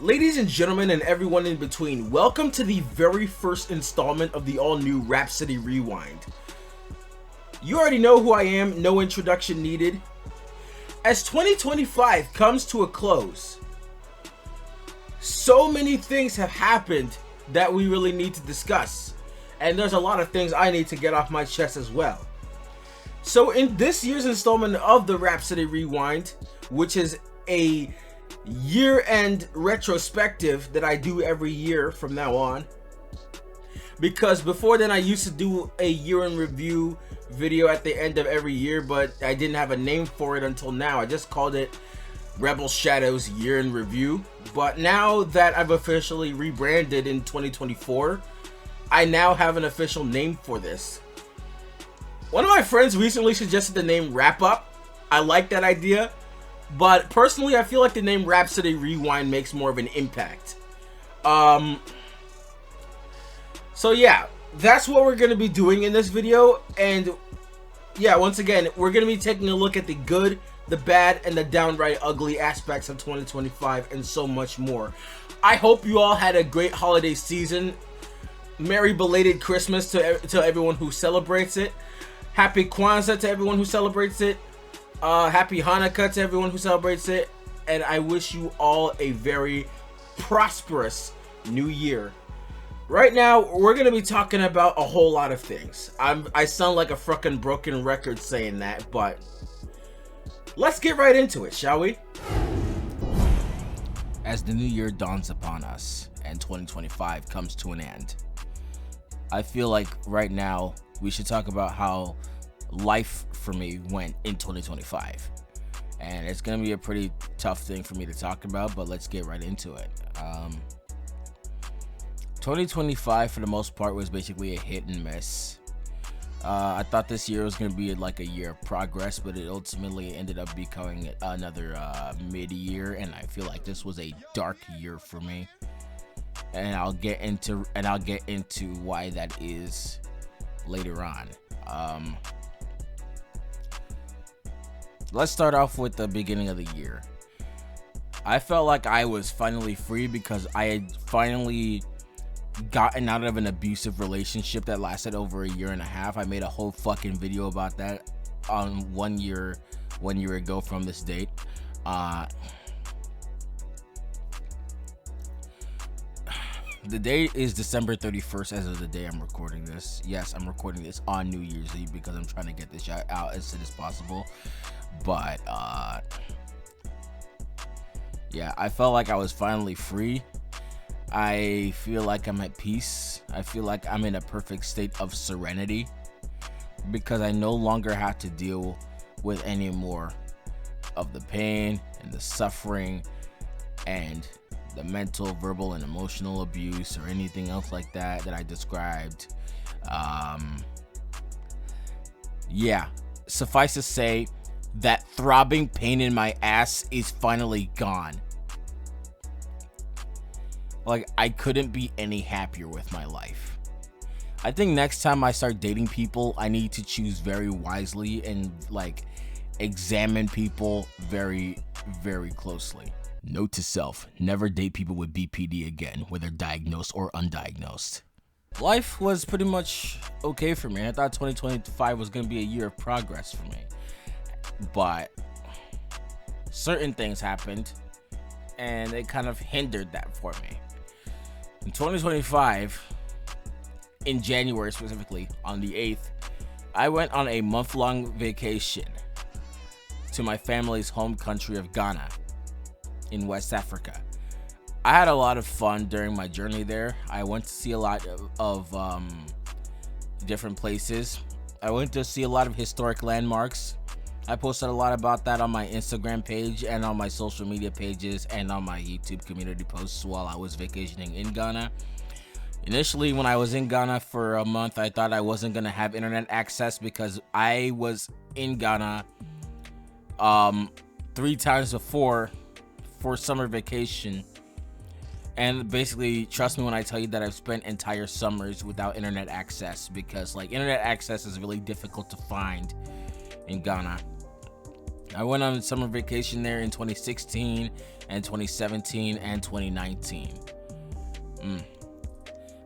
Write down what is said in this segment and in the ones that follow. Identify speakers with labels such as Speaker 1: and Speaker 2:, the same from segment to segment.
Speaker 1: Ladies and gentlemen and everyone in between, welcome to the very first installment of the all-new Rhapsody Rewind. You already know who I am, no introduction needed. As 2025 comes to a close, so many things have happened that we really need to discuss. And there's a lot of things I need to get off my chest as well. So in this year's installment of the Rhapsody Rewind, which is a year-end retrospective that I do every year from now on, because before then I used to do a year-end review video at the end of every year, but I didn't have a name for it until now. I just called it Rebel Shadows Year-End Review. But now that I've officially rebranded in 2024, I now have an official name for this. One of my friends recently suggested the name Wrap Up. I like that idea, but personally I feel like the name Rhapsody Rewind makes more of an impact. So yeah, that's what we're going to be doing in this video. And yeah, once again, we're going to be taking a look at the good, the bad, and the downright ugly aspects of 2025 and so much more. I hope you all had a great holiday season. Merry belated Christmas to everyone who celebrates it. Happy Kwanzaa to everyone who celebrates it. Happy Hanukkah to everyone who celebrates it. And I wish you all a very prosperous new year. Right now, we're going to be talking about a whole lot of things. I sound like a fucking broken record saying that, but let's get right into it, shall we? As the new year dawns upon us and 2025 comes to an end, I feel like right now we should talk about how life for me went in 2025. And it's going to be a pretty tough thing for me to talk about, but let's get right into it. 2025 for the most part was basically a hit and miss. I thought this year was going to be like a year of progress, but it ultimately ended up becoming another mid-year, and I feel like this was a dark year for me. And I'll get into why that is later on. Let's start off with the beginning of the year. I felt like I was finally free because I had finally gotten out of an abusive relationship that lasted over a year and a half. I made a whole fucking video about that on 1 year ago from this date. The date is December 31st as of the day I'm recording this. Yes, I'm recording this on New Year's Eve because I'm trying to get this shot out as soon as possible. But yeah, I felt like I was finally free. I feel like I'm at peace. I feel like I'm in a perfect state of serenity because I no longer have to deal with any more of the pain and the suffering and the mental, verbal, and emotional abuse or anything else like that I described. Yeah, suffice to say that throbbing pain in my ass is finally gone. Like, I couldn't be any happier with my life. I think next time I start dating people, I need to choose very wisely and like examine people very, very closely. Note to self, never date people with BPD again, whether diagnosed or undiagnosed. Life was pretty much okay for me. I thought 2025 was going to be a year of progress for me. But certain things happened and it kind of hindered that for me. In 2025, in January specifically, on the 8th, I went on a month-long vacation to my family's home country of Ghana in West Africa. I had a lot of fun during my journey there. I went to see a lot of different places. I went to see a lot of historic landmarks. I posted a lot about that on my Instagram page and on my social media pages and on my YouTube community posts while I was vacationing in Ghana. Initially, when I was in Ghana for a month, I thought I wasn't going to have internet access because I was in Ghana 3 times before for summer vacation. And basically, trust me when I tell you that I've spent entire summers without internet access because like internet access is really difficult to find in Ghana. I went on summer vacation there in 2016 and 2017 and 2019.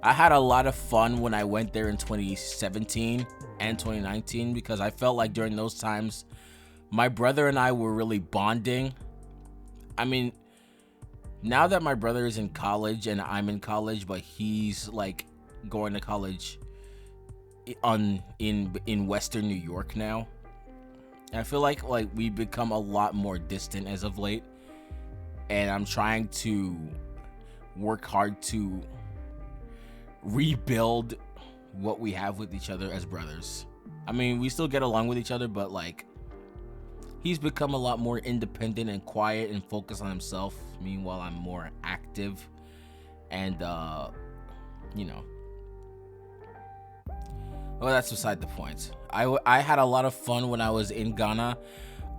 Speaker 1: I had a lot of fun when I went there in 2017 and 2019 because I felt like during those times, my brother and I were really bonding. I mean, now that my brother is in college and I'm in college, but he's like going to college in Western New York now, I feel like we become a lot more distant as of late, and I'm trying to work hard to rebuild what we have with each other as brothers. I mean, we still get along with each other, but like, he's become a lot more independent and quiet and focused on himself. Meanwhile, I'm more active and, you know. Well, that's beside the point. I had a lot of fun when I was in Ghana.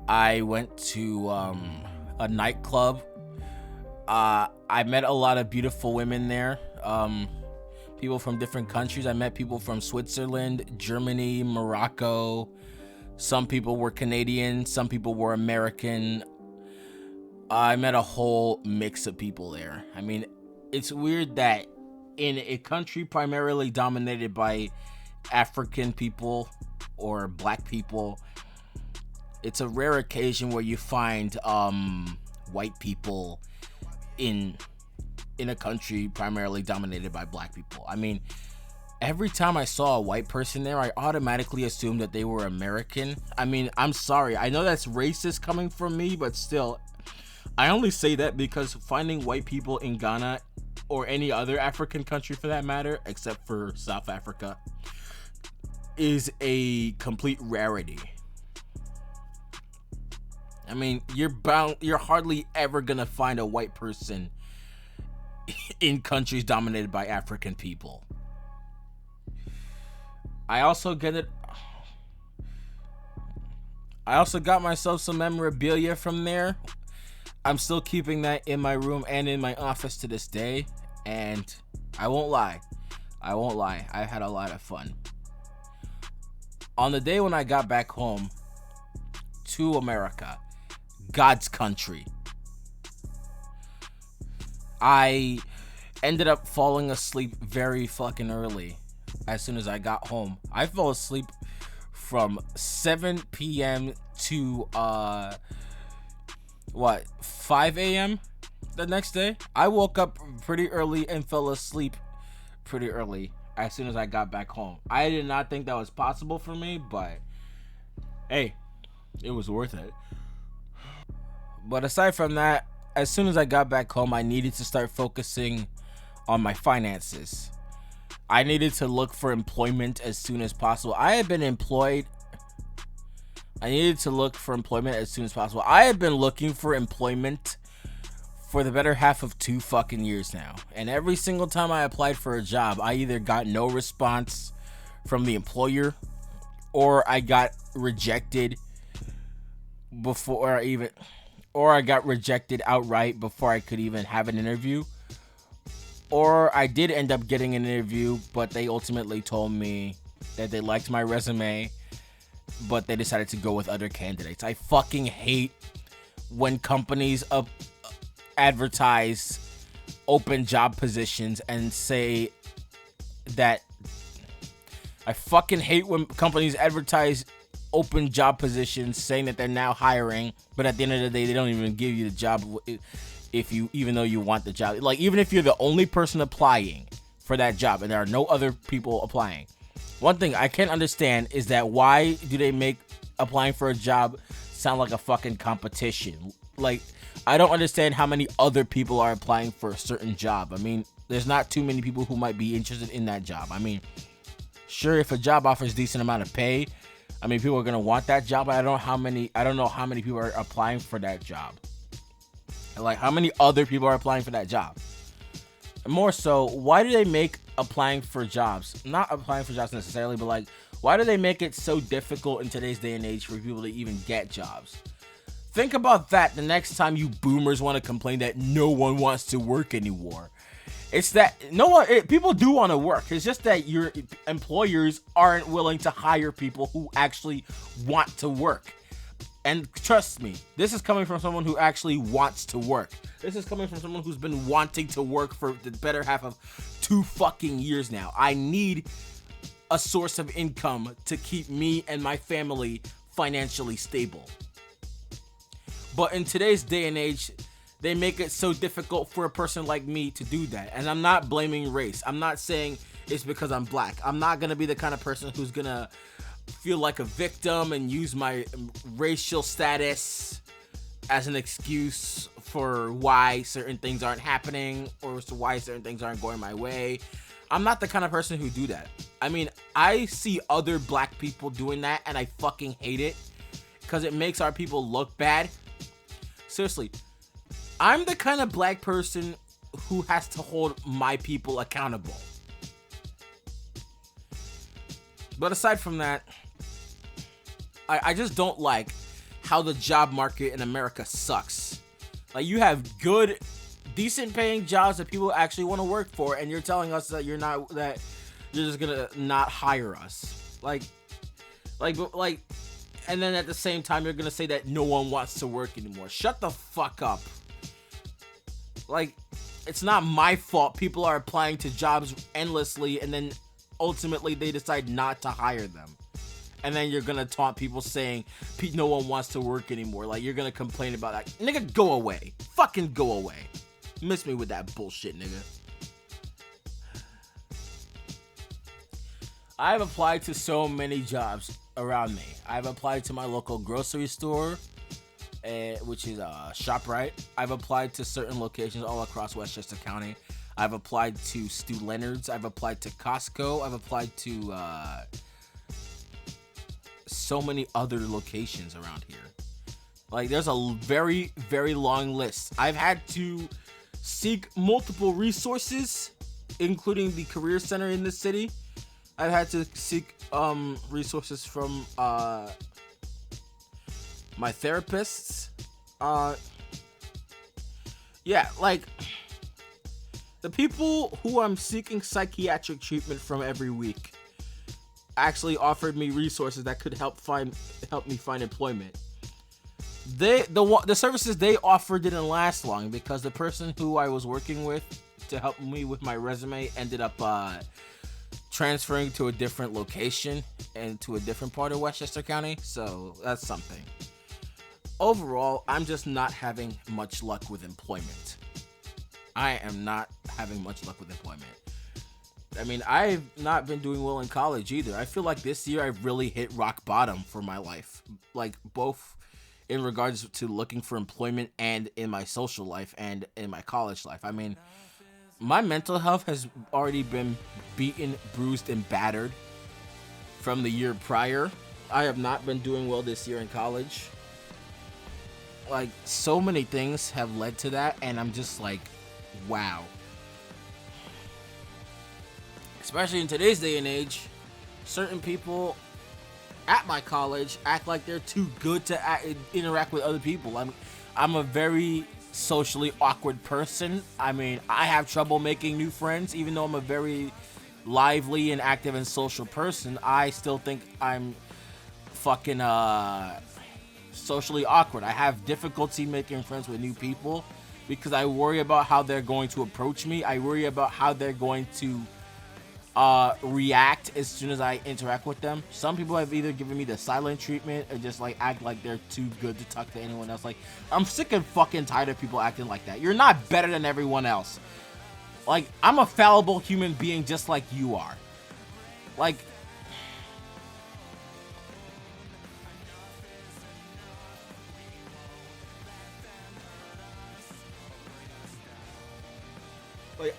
Speaker 1: I went to a nightclub. I met a lot of beautiful women there. People from different countries. I met people from Switzerland, Germany, Morocco. Some people were Canadian, some people were American. I met a whole mix of people there. I mean, it's weird that in a country primarily dominated by African people or black people, it's a rare occasion where you find white people in a country primarily dominated by black people. I mean, every time I saw a white person there, I automatically assumed that they were American. I mean, I'm sorry. I know that's racist coming from me, but still, I only say that because finding white people in Ghana or any other African country for that matter, except for South Africa, is a complete rarity. I mean, you're hardly ever gonna find a white person in countries dominated by African people. I also got myself some memorabilia from there. I'm still keeping that in my room and in my office to this day, and I won't lie, I had a lot of fun. On the day when I got back home to America, God's country, I ended up falling asleep very fucking early. As soon as I got home, I fell asleep from 7 p.m. to 5 a.m. the next day. I woke up pretty early and fell asleep pretty early as soon as I got back home. I did not think that was possible for me, but hey, it was worth it. But aside from that, as soon as I got back home, I needed to start focusing on my finances. I needed to look for employment as soon as possible. I had been employed. I needed to look for employment as soon as possible. I had been looking for employment for the better half of 2 fucking years now. And every single time I applied for a job, I either got no response from the employer or I got rejected or I got rejected outright before I could even have an interview. Or I did end up getting an interview, but they ultimately told me that they liked my resume, but they decided to go with other candidates. I fucking hate when companies advertise open job positions and say that. I fucking hate when companies advertise open job positions saying that they're now hiring, but at the end of the day, they don't even give you the job even though you want the job. Like, even if you're the only person applying for that job and there are no other people applying. One thing I can't understand is that why do they make applying for a job sound like a fucking competition? Like, I don't understand how many other people are applying for a certain job. I mean, there's not too many people who might be interested in that job. I mean, sure, if a job offers decent amount of pay, I mean, people are gonna want that job, but I don't know how many people are applying for that job. Like, how many other people are applying for that job? And more so, why do they make applying for jobs, not applying for jobs necessarily, but like, why do they make it so difficult in today's day and age for people to even get jobs? Think about that the next time you boomers want to complain that no one wants to work anymore. It's that people do want to work. It's just that your employers aren't willing to hire people who actually want to work. And trust me, this is coming from someone who actually wants to work. This is coming from someone who's been wanting to work for the better half of 2 fucking years now. I need a source of income to keep me and my family financially stable. But in today's day and age, they make it so difficult for a person like me to do that. And I'm not blaming race. I'm not saying it's because I'm black. I'm not going to be the kind of person who's going to feel like a victim and use my racial status as an excuse for why certain things aren't happening or why certain things aren't going my way. I'm not the kind of person who do that. I mean, I see other black people doing that and I fucking hate it because it makes our people look bad. Seriously, I'm the kind of black person who has to hold my people accountable. But aside from that, I just don't like how the job market in America sucks. Like, you have good, decent paying jobs that people actually want to work for, and you're telling us that you're just gonna not hire us. Like, and then at the same time, you're gonna say that no one wants to work anymore. Shut the fuck up. Like, it's not my fault people are applying to jobs endlessly, and then ultimately they decide not to hire them. And then you're gonna taunt people saying no one wants to work anymore. Like, you're gonna complain about that. Nigga, go away. Fucking go away. Miss me with that bullshit, nigga. I've applied to so many jobs around me. I've applied to my local grocery store, which is ShopRite. I've applied to certain locations all across Westchester County. I've applied to Stu Leonard's. I've applied to Costco. I've applied to so many other locations around here. Like, there's a very, very long list. I've had to seek multiple resources, including the career center in the city. I've had to seek resources from my therapists. Yeah, like, the people who I'm seeking psychiatric treatment from every week actually offered me resources that could help me find employment. The services they offered didn't last long because the person who I was working with to help me with my resume ended up transferring to a different location and to a different part of Westchester County. So that's something. Overall, I'm just not having much luck with employment. I am not having much luck with employment. I mean, I've not been doing well in college either. I feel like this year I've really hit rock bottom for my life. Like, both in regards to looking for employment and in my social life and in my college life. I mean, my mental health has already been beaten, bruised, and battered from the year prior. I have not been doing well this year in college. Like, so many things have led to that, and I'm just like, wow. Especially in today's day and age, certain people at my college act like they're too good to interact with other people. I'm a very socially awkward person. I mean, I have trouble making new friends, even though I'm a very lively and active and social person. I still think I'm fucking socially awkward. I have difficulty making friends with new people because I worry about how they're going to approach me. I worry about how they're going to react as soon as I interact with them. Some people have either given me the silent treatment or just like act like they're too good to talk to anyone else. Like, I'm sick and fucking tired of people acting like that. You're not better than everyone else. Like, I'm a fallible human being just like you are. Like,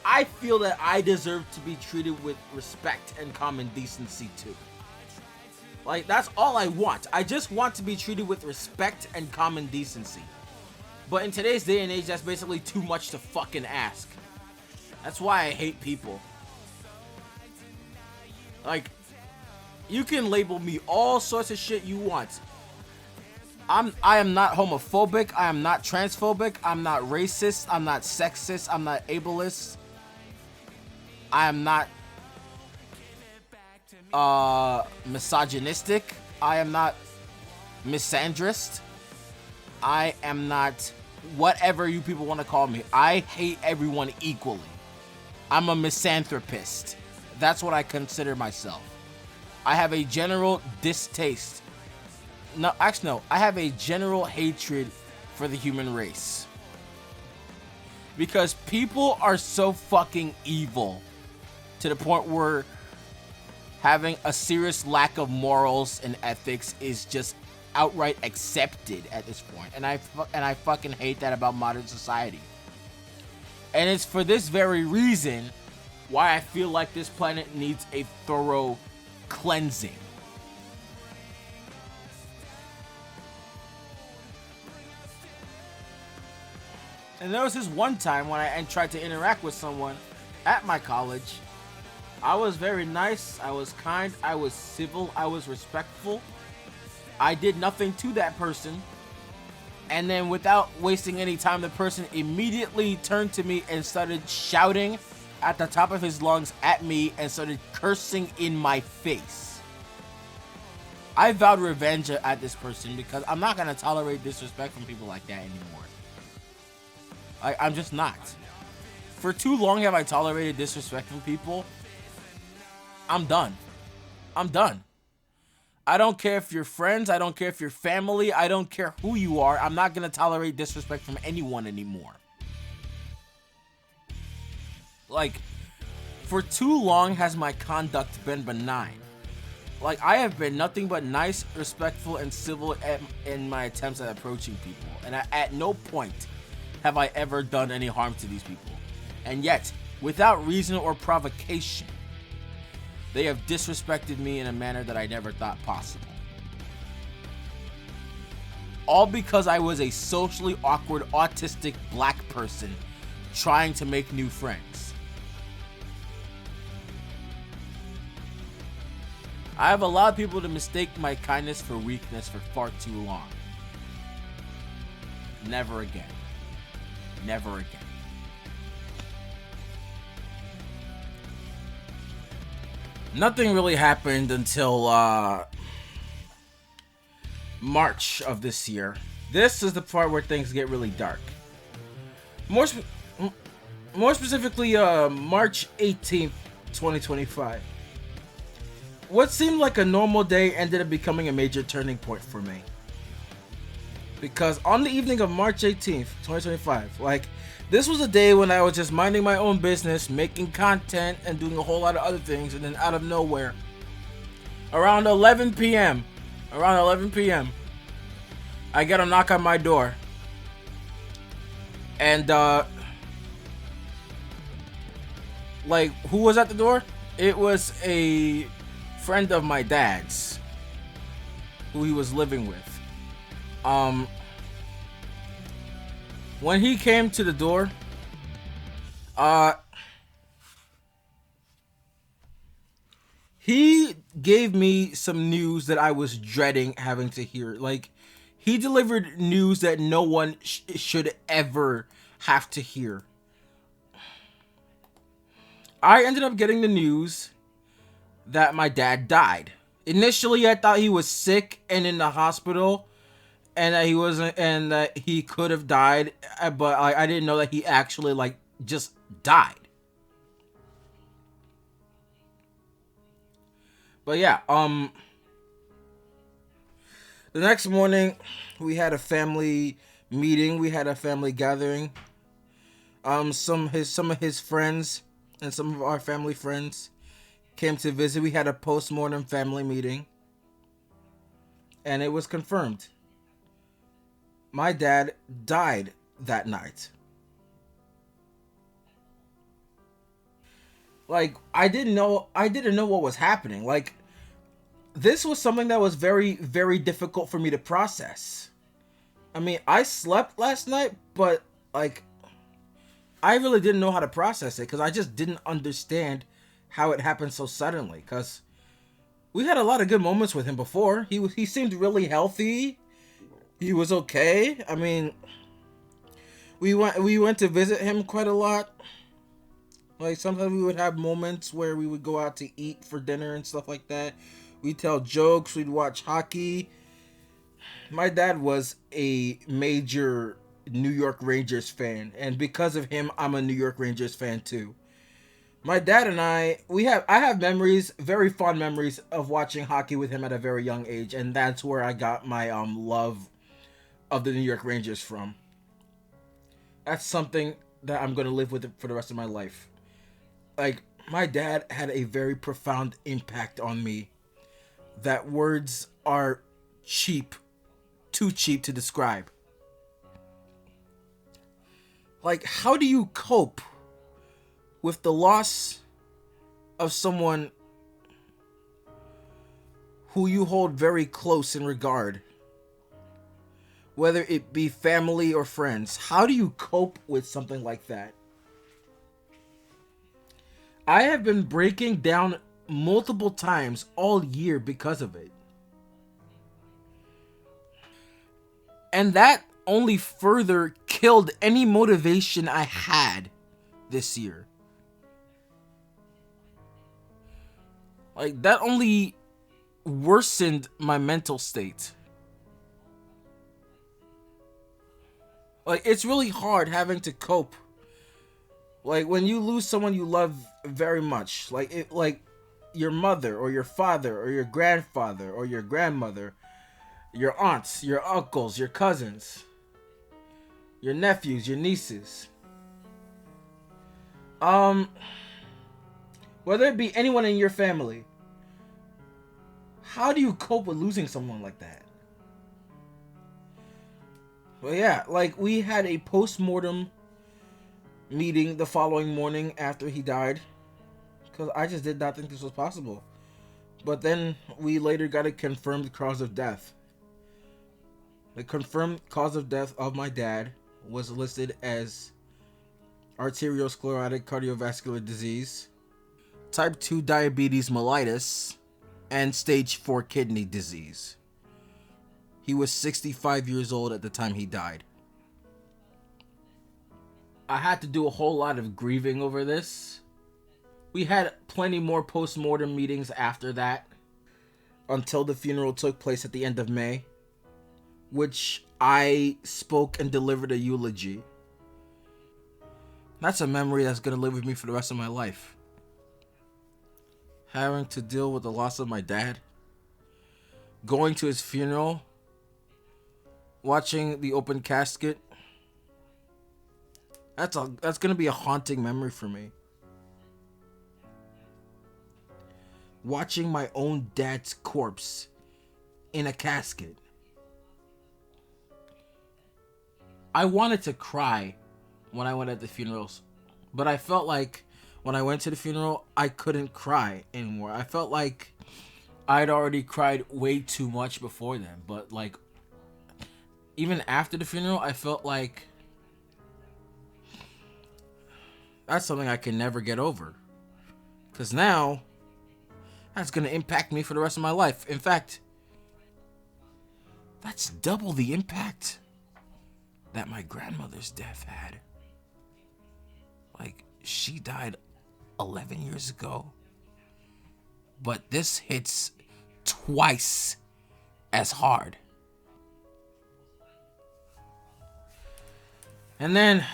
Speaker 1: I feel that I deserve to be treated with respect and common decency too. Like, that's all I want. I just want to be treated with respect and common decency. But in today's day and age, that's basically too much to fucking ask. That's why I hate people. Like, you can label me all sorts of shit you want. I am not homophobic. I am not transphobic. I'm not racist. I'm not sexist. I'm not ableist. I am not misogynistic. I am not misandrist. I am not whatever you people want to call me. I hate everyone equally. I'm a misanthropist. That's what I consider myself. I have a general distaste. No, actually, no. I have a general hatred for the human race. Because people are so fucking evil to the point where having a serious lack of morals and ethics is just outright accepted at this point. And I fucking hate that about modern society. And it's for this very reason why I feel like this planet needs a thorough cleansing. And there was this one time when I tried to interact with someone at my college. I was very nice, I was kind, I was civil, I was respectful. I did nothing to that person. And then without wasting any time, the person immediately turned to me and started shouting at the top of his lungs at me and started cursing in my face. I vowed revenge at this person because I'm not going to tolerate disrespect from people like that anymore. I'm just not. For too long have I tolerated disrespect from people. I'm done. I'm done. I don't care if you're friends. I don't care if you're family. I don't care who you are. I'm not going to tolerate disrespect from anyone anymore. Like, for too long has my conduct been benign. Like, I have been nothing but nice, respectful, and civil in my attempts at approaching people. And at no point have I ever done any harm to these people. And yet, without reason or provocation, they have disrespected me in a manner that I never thought possible. All because I was a socially awkward, autistic black person trying to make new friends. I have allowed people to mistake my kindness for weakness for far too long. Never again. Never again. Nothing really happened until March of this year. This is the part where things get really dark. More specifically, March 18th, 2025. What seemed like a normal day ended up becoming a major turning point for me. Because on the evening of March 18th, 2025, like, this was a day when I was just minding my own business, making content, and doing a whole lot of other things, and then out of nowhere, around 11 p.m., I get a knock on my door. And, like, who was at the door? It was a friend of my dad's, who he was living with. When he came to the door, he gave me some news that I was dreading having to hear. Like, he delivered news that no one should ever have to hear. I ended up getting the news that my dad died. Initially, I thought he was sick and in the hospital, and that he wasn't, and that he could have died, but I didn't know that he actually, like, just died. But yeah, the next morning we had a family meeting, we had a family gathering. Some of his friends and some of our family friends came to visit. We had a post-mortem family meeting, and it was confirmed. My dad died that night. Like, I didn't know what was happening. Like, this was something that was very, very difficult for me to process. I mean, I slept last night, but, like, I really didn't know how to process it because I just didn't understand how it happened so suddenly. Because we had a lot of good moments with him before. He seemed really healthy. He was okay. I mean, we went to visit him quite a lot. Like, sometimes we would have moments where we would go out to eat for dinner and stuff like that. We'd tell jokes. We'd watch hockey.
Speaker 2: My dad was a major New York Rangers fan, and because of him, I'm a New York Rangers fan too. My dad and I have memories, very fond memories of watching hockey with him at a very young age, and that's where I got my love of the New York Rangers from. That's something that I'm gonna live with for the rest of my life. Like, my dad had a very profound impact on me that words are cheap, too cheap to describe. Like, how do you cope with the loss of someone who you hold very close in regard, whether it be family or friends? How do you cope with something like that? I have been breaking down multiple times all year because of it. And that only further killed any motivation I had this year. Like, that only worsened my mental state. Like, it's really hard having to cope. Like, when you lose someone you love very much, like your mother or your father or your grandfather or your grandmother, your aunts, your uncles, your cousins, your nephews, your nieces. Um, Whether it be anyone in your family, how do you cope with losing someone like that? Well, yeah, like, we had a post-mortem meeting the following morning after he died, because I just did not think this was possible. But then we later got a confirmed cause of death. The confirmed cause of death of my dad was listed as arteriosclerotic cardiovascular disease, type 2 diabetes mellitus, and stage 4 kidney disease. He was 65 years old at the time he died. I had to do a whole lot of grieving over this. We had plenty more post-mortem meetings after that, until the funeral took place at the end of May, which I spoke and delivered a eulogy. That's a memory that's going to live with me for the rest of my life. Having to deal with the loss of my dad, going to his funeral, watching the open casket, that's going to be a haunting memory for me. Watching my own dad's corpse in a casket. I wanted to cry when I went at the funerals, but I felt like when I went to the funeral, I couldn't cry anymore. I felt like I'd already cried way too much before then, but like, even after the funeral, I felt like that's something I can never get over. Because now, that's going to impact me for the rest of my life. In fact, that's double the impact that my grandmother's death had. Like, she died 11 years ago. But this hits twice as hard. And then,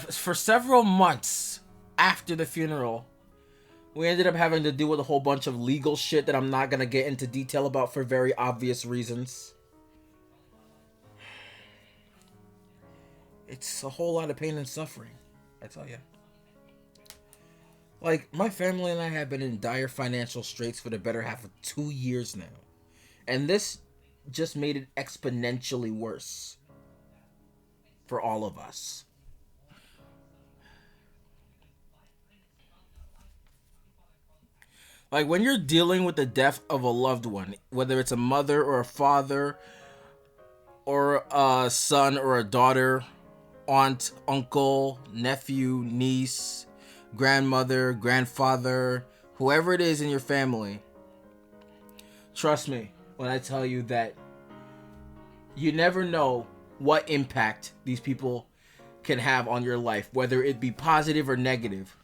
Speaker 2: for several months after the funeral, we ended up having to deal with a whole bunch of legal shit that I'm not going to get into detail about for very obvious reasons. It's a whole lot of pain and suffering, I tell you. Like, my family and I have been in dire financial straits for the better half of 2 years now. And this just made it exponentially worse for all of us. Like, when you're dealing with the death of a loved one, whether it's a mother or a father, or a son or a daughter, aunt, uncle, nephew, niece, grandmother, grandfather, whoever it is in your family, trust me when I tell you that you never know what impact these people can have on your life, whether it be positive or negative.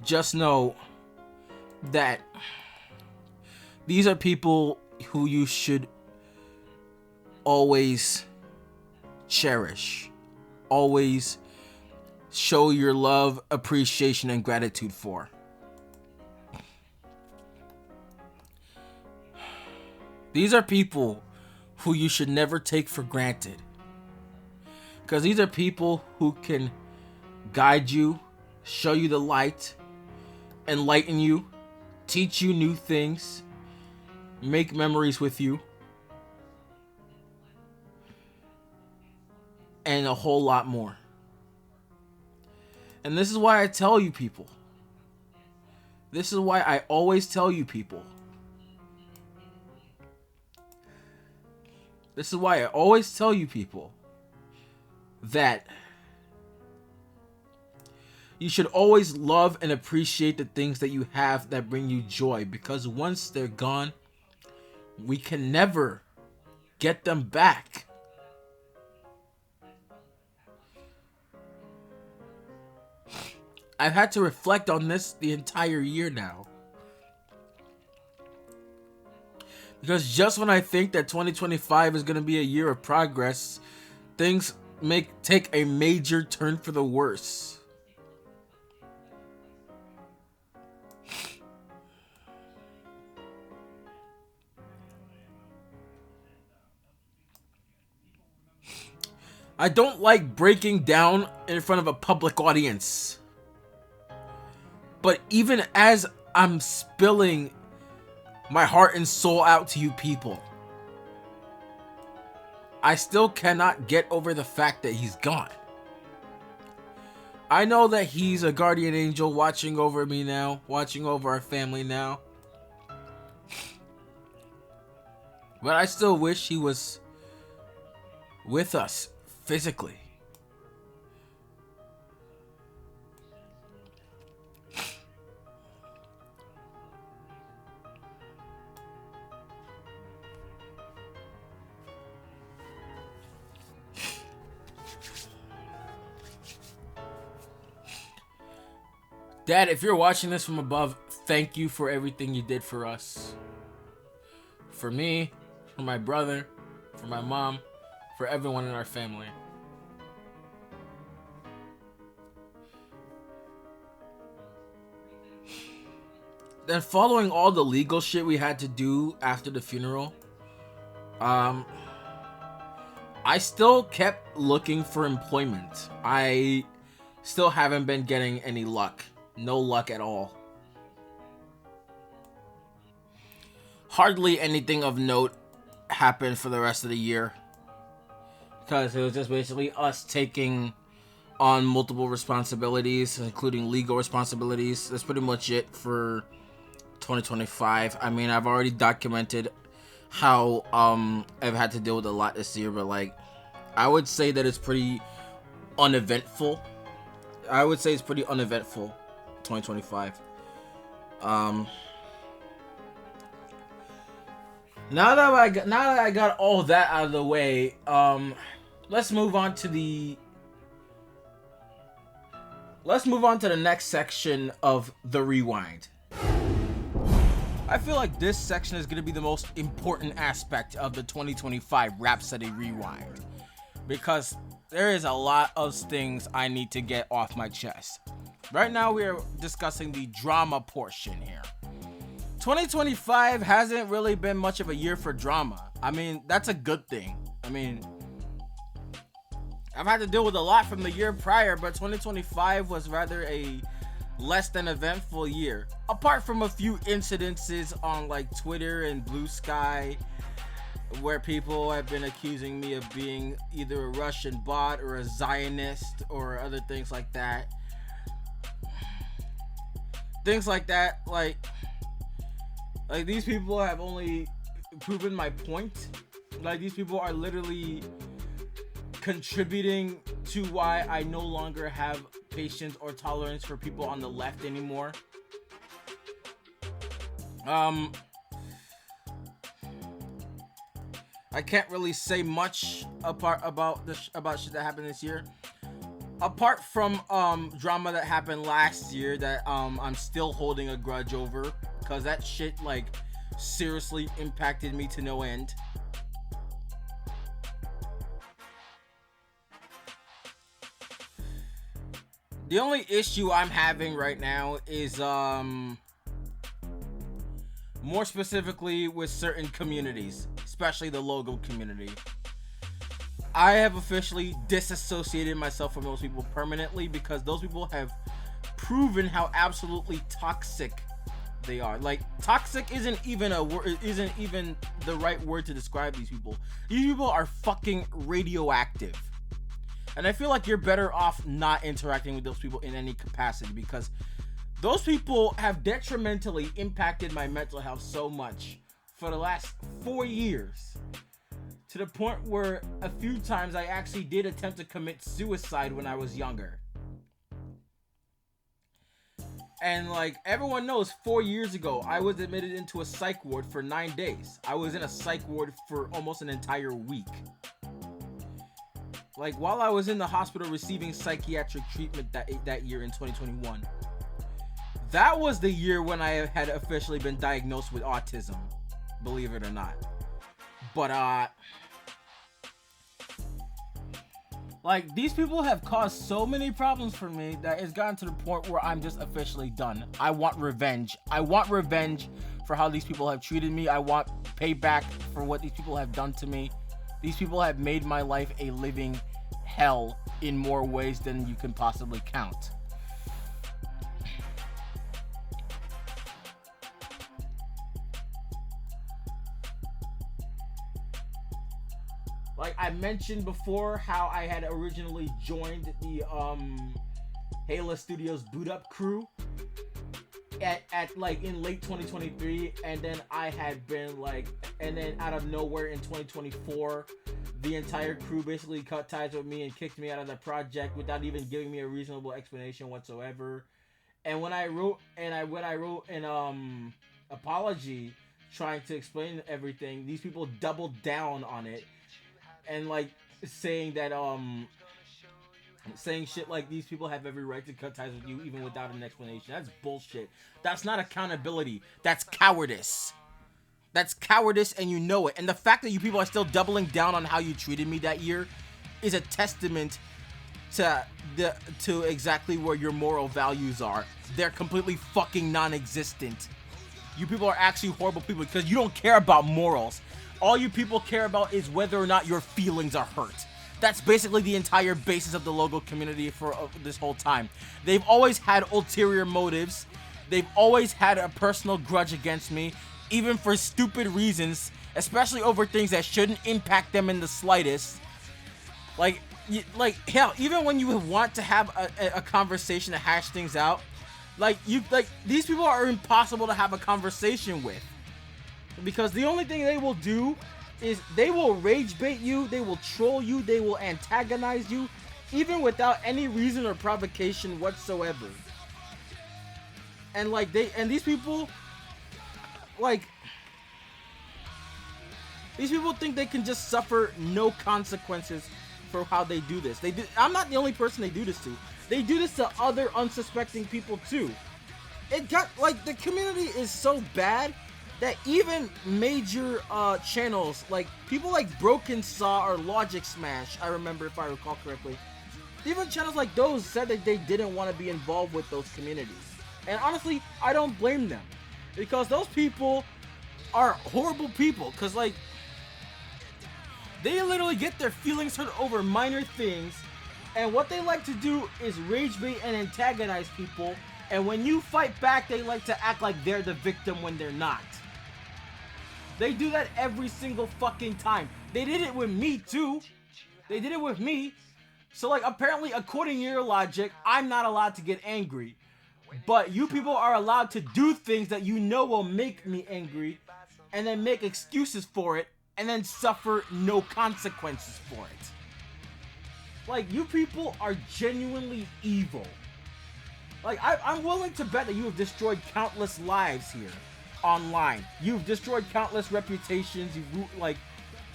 Speaker 2: Just know that these are people who you should always cherish, always show your love, appreciation, and gratitude for. These are people who you should never take for granted, because these are people who can guide you, show you the light, enlighten you, teach you new things, make memories with you, and a whole lot more. And this is why I tell you people. This is why I always tell you people. This is why I always tell you people that you should always love and appreciate the things that you have that bring you joy, because once they're gone, we can never get them back. I've had to reflect on this the entire year now. Because just when I think that 2025 is going to be a year of progress, things take a major turn for the worse. I don't like breaking down in front of a public audience. But even as I'm spilling my heart and soul out to you people, I still cannot get over the fact that he's gone. I know that he's a guardian angel watching over me now, watching over our family now. But I still wish he was with us physically. Dad, if you're watching this from above, thank you for everything you did for us. For me, for my brother, for my mom, for everyone in our family. Then following all the legal shit we had to do after the funeral, I still kept looking for employment. I still haven't been getting any luck. No luck at all. Hardly anything of note happened for the rest of the year, because it was just basically us taking on multiple responsibilities, including legal responsibilities. That's pretty much it for 2025. I mean, I've already documented how I've had to deal with a lot this year, but like, I would say that it's pretty uneventful. 2025. Now that I got all that out of the way, let's move on to the next section of the rewind. I feel like this section is going to be the most important aspect of the 2025 Rhapsody Rewind, because there is a lot of things I need to get off my chest. Right now we are discussing the drama portion here. 2025 hasn't really been much of a year for drama. I mean, that's a good thing. I mean, I've had to deal with a lot from the year prior, but 2025 was rather a less than eventful year. Apart from a few incidences on like Twitter and Blue Sky, where people have been accusing me of being either a Russian bot or a Zionist or other things like that. Things like that, like these people have only proven my point. Like, these people are literally contributing to why I no longer have patience or tolerance for people on the left anymore. I can't really say much about shit that happened this year. Apart from drama that happened last year that I'm still holding a grudge over, because that shit like seriously impacted me to no end. The only issue I'm having right now is more specifically with certain communities, especially the logo community. I have officially disassociated myself from those people permanently because those people have proven how absolutely toxic they are. Like, toxic isn't even the right word to describe these people. These people are fucking radioactive. And I feel like you're better off not interacting with those people in any capacity because those people have detrimentally impacted my mental health so much for the last 4 years. To the point where a few times I actually did attempt to commit suicide when I was younger. And like everyone knows, 4 years ago, I was admitted into a psych ward for 9 days. I was in a psych ward for almost an entire week. Like, while I was in the hospital receiving psychiatric treatment that year in 2021, that was the year when I had officially been diagnosed with autism, believe it or not. But, like, these people have caused so many problems for me that it's gotten to the point where I'm just officially done. I want revenge. I want revenge for how these people have treated me. I want payback for what these people have done to me. These people have made my life a living hell in more ways than you can possibly count. Like I mentioned before, how I had originally joined the Halo Studios boot up crew at like in late 2023, and then I had been like, and then out of nowhere in 2024, the entire crew basically cut ties with me and kicked me out of the project without even giving me a reasonable explanation whatsoever. And when I wrote an apology trying to explain everything, these people doubled down on it and like saying that saying shit like these people have every right to cut ties with you even without an explanation. That's bullshit. That's not accountability. That's cowardice. That's cowardice, and you know it. And the fact that you people are still doubling down on how you treated me that year is a testament to exactly where your moral values are. They're completely fucking non-existent. You people are actually horrible people because you don't care about morals. All you people care about is whether or not your feelings are hurt. That's basically the entire basis of the logo community for this whole time. They've always had ulterior motives. They've always had a personal grudge against me, even for stupid reasons, especially over things that shouldn't impact them in the slightest. Like hell, even when you want to have a conversation to hash things out, these people are impossible to have a conversation with. Because the only thing they will do is they will rage bait you, they will troll you, they will antagonize you, even without any reason or provocation whatsoever. And these people think they can just suffer no consequences for how they do this. I'm not the only person they do this to. They do this to other unsuspecting people too. The community is so bad that even major channels, like people like Broken Saw or Logic Smash, I remember if I recall correctly, even channels like those said that they didn't want to be involved with those communities. And honestly, I don't blame them, because those people are horrible people, because they literally get their feelings hurt over minor things, and what they like to do is rage bait and antagonize people, and when you fight back, they like to act like they're the victim when they're not. They do that every single fucking time. They did it with me too. They did it with me. So apparently, according to your logic, I'm not allowed to get angry. But you people are allowed to do things that you know will make me angry, and then make excuses for it, and then suffer no consequences for it. You people are genuinely evil. I'm willing to bet that you have destroyed countless lives here online. You've destroyed countless reputations.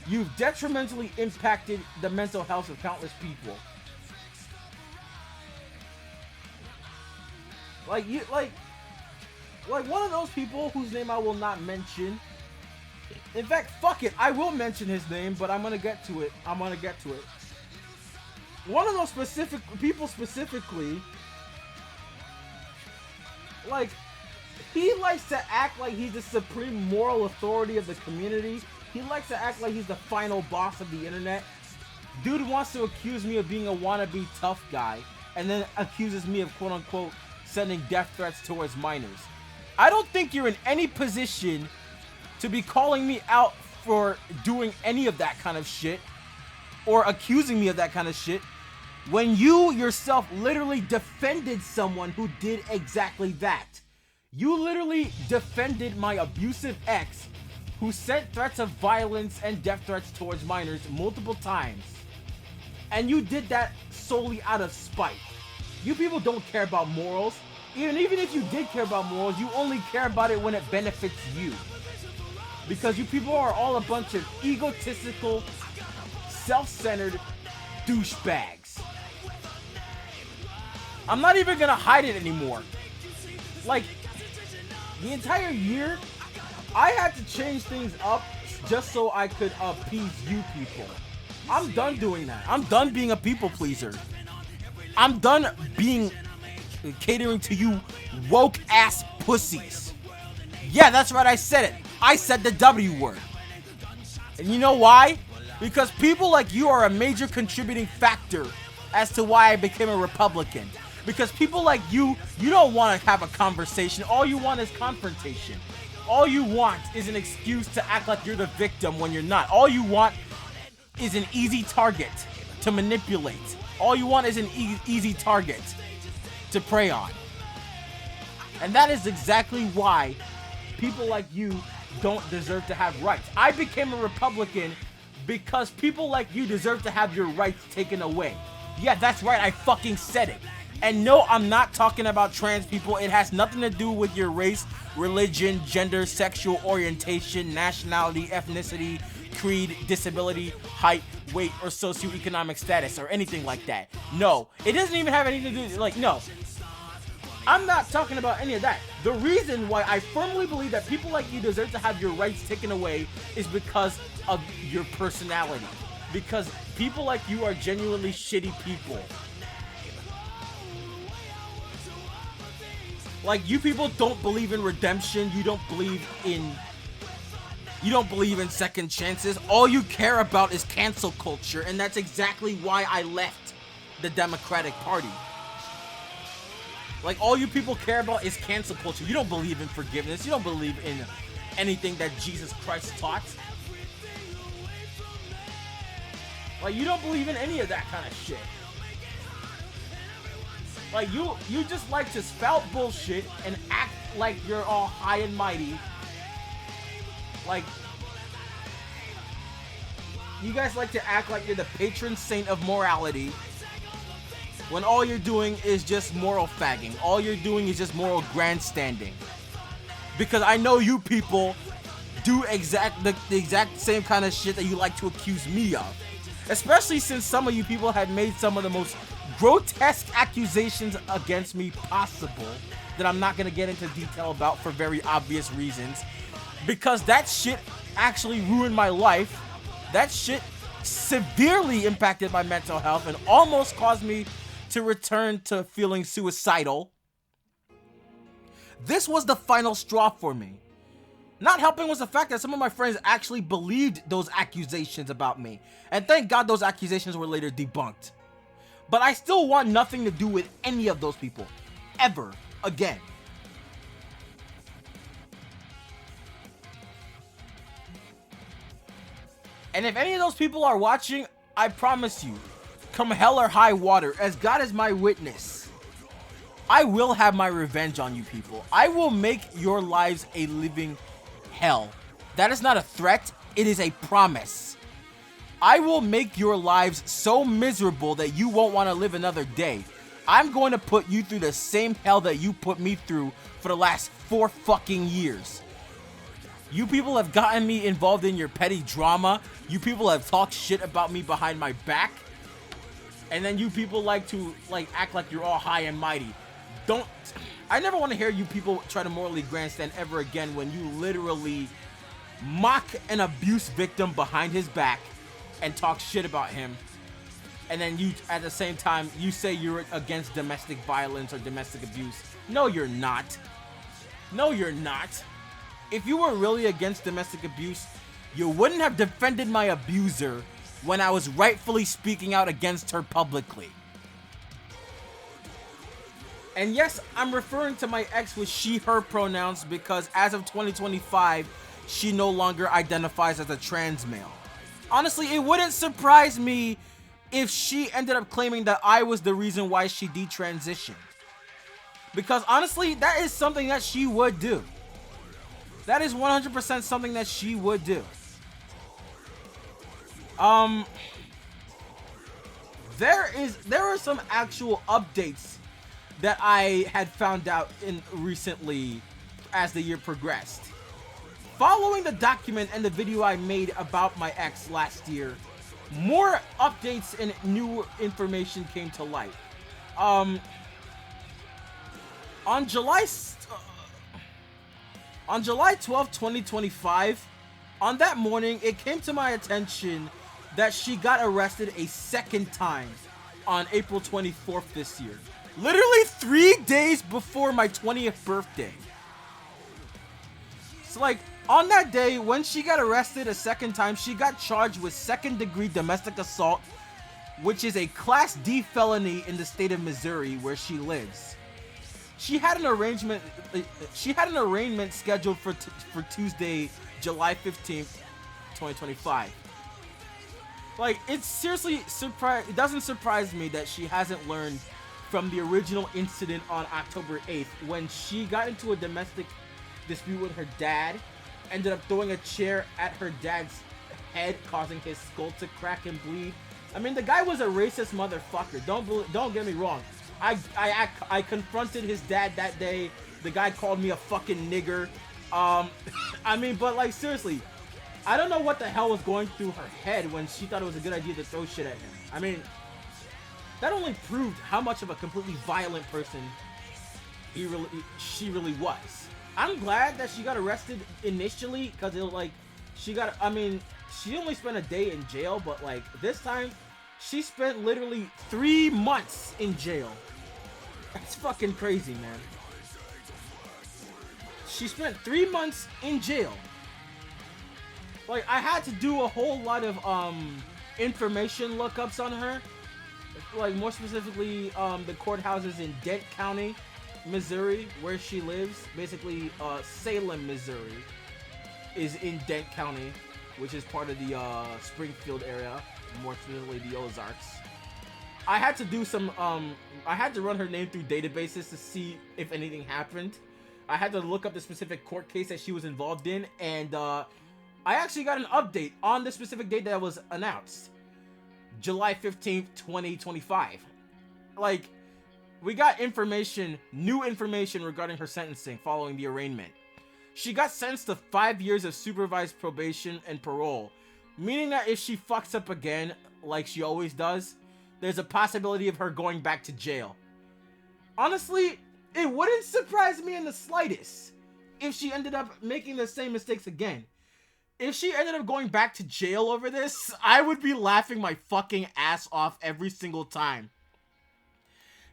Speaker 2: You've detrimentally impacted the mental health of countless people. One of those people whose name I will not mention In fact, fuck it. I will mention his name, but I'm gonna get to it. One of those specific people specifically, like, he likes to act like he's the supreme moral authority of the community. He likes to act like he's the final boss of the internet. Dude wants to accuse me of being a wannabe tough guy, and then accuses me of quote-unquote sending death threats towards minors. I don't think you're in any position to be calling me out for doing any of that kind of shit, or accusing me of that kind of shit, when you yourself literally defended someone who did exactly that. You literally defended my abusive ex who sent threats of violence and death threats towards minors multiple times. And you did that solely out of spite. You people don't care about morals. Even if you did care about morals, you only care about it when it benefits you. Because you people are all a bunch of egotistical, self-centered douchebags. I'm not even gonna hide it anymore. Like, the entire year, I had to change things up just so I could appease you people. I'm done doing that. I'm done being a people pleaser. I'm done catering to you woke ass pussies. Yeah, that's right, I said it. I said the W word. And you know why? Because people like you are a major contributing factor as to why I became a Republican. Because people like you don't want to have a conversation. All you want is confrontation. All you want is an excuse to act like you're the victim when you're not. All you want is an easy target to manipulate. All you want is an easy target to prey on. And that is exactly why people like you don't deserve to have rights. I became a Republican because people like you deserve to have your rights taken away. Yeah, that's right, I fucking said it. And no, I'm not talking about trans people. It has nothing to do with your race, religion, gender, sexual orientation, nationality, ethnicity, creed, disability, height, weight, or socioeconomic status, or anything like that. No, it doesn't even have anything to do, like, no. I'm not talking about any of that. The reason why I firmly believe that people like you deserve to have your rights taken away is because of your personality. Because people like you are genuinely shitty people. Like, you people don't believe in redemption. You don't believe in second chances. All you care about is cancel culture, and that's exactly why I left the Democratic Party. Like, all you people care about is cancel culture. You don't believe in forgiveness. You don't believe in anything that Jesus Christ taught. Like, you don't believe in any of that kind of shit. Like, you just like to spout bullshit and act like you're all high and mighty. Like, you guys like to act like you're the patron saint of morality, when all you're doing is just moral fagging. All you're doing is just moral grandstanding. Because I know you people do the exact same kind of shit that you like to accuse me of. Especially since some of you people have made some of the most grotesque accusations against me possible that I'm not going to get into detail about for very obvious reasons. Because that shit actually ruined my life. That shit severely impacted my mental health and almost caused me to return to feeling suicidal. This was the final straw for me. Not helping was the fact that some of my friends actually believed those accusations about me. And thank God those accusations were later debunked. But I still want nothing to do with any of those people. Ever again. And if any of those people are watching, I promise you, come hell or high water, as God is my witness, I will have my revenge on you people. I will make your lives a living hell. That is not a threat, it is a promise. I will make your lives so miserable that you won't want to live another day. I'm going to put you through the same hell that you put me through for the last 4 fucking years. You people have gotten me involved in your petty drama. You people have talked shit about me behind my back. And then you people like to act like you're all high and mighty. I never want to hear you people try to morally grandstand ever again when you literally
Speaker 1: mock an abuse victim behind his back and talk shit about him, and then you, at the same time, you say you're against domestic violence or domestic abuse. No, you're not. No, you're not. If you were really against domestic abuse, you wouldn't have defended my abuser when I was rightfully speaking out against her publicly. And yes, I'm referring to my ex with she, her pronouns because as of 2025, she no longer identifies as a trans male. Honestly, it wouldn't surprise me if she ended up claiming that I was the reason why she detransitioned. Because honestly, that is something that she would do. That is 100% something that she would do. There are some actual updates that I had found out in recently as the year progressed. Following the document and the video I made about my ex last year, more updates and new information came to light. On July 12th, 2025, on that morning, it came to my attention that she got arrested a second time on April 24th this year. Literally 3 days before my 20th birthday. So like, on that day, when she got arrested a second time, she got charged with second-degree domestic assault, which is a Class D felony in the state of Missouri where she lives. She had an arraignment scheduled for Tuesday, July 15th, 2025. Like, it's seriously it doesn't surprise me that she hasn't learned from the original incident on October 8th when she got into a domestic dispute with her dad, ended up throwing a chair at her dad's head, causing his skull to crack and bleed. I mean, the guy was a racist motherfucker. Don't get me wrong. I confronted his dad that day. The guy called me a fucking nigger. I mean, but like, seriously, I don't know what the hell was going through her head when she thought it was a good idea to throw shit at him. I mean, that only proved how much of a completely violent person she really was. I'm glad that she got arrested initially because she only spent a day in jail, but like this time she spent literally 3 months in jail. That's fucking crazy, man. She spent 3 months in jail. Like, I had to do a whole lot of information lookups on her. Like, more specifically, the courthouses in Dent County, Missouri, where she lives. Basically, Salem, Missouri is in Dent County, which is part of the Springfield area, more specifically the Ozarks. I had to do some, I had to run her name through databases to see if anything happened. I had to look up the specific court case that she was involved in, and I actually got an update on the specific date that was announced. July 15th, 2025. Like, we got new information regarding her sentencing following the arraignment. She got sentenced to 5 years of supervised probation and parole, meaning that if she fucks up again, like she always does, there's a possibility of her going back to jail. Honestly, it wouldn't surprise me in the slightest if she ended up making the same mistakes again. If she ended up going back to jail over this, I would be laughing my fucking ass off every single time.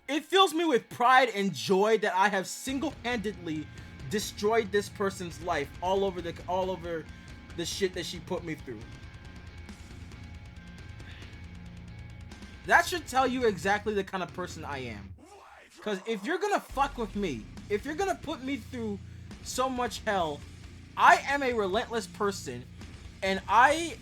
Speaker 1: It fills me with pride and joy that I have single-handedly destroyed this person's life all over the shit that she put me through. That should tell you exactly the kind of person I am. Because if you're gonna fuck with me, if you're gonna put me through so much hell, I am a relentless person, and I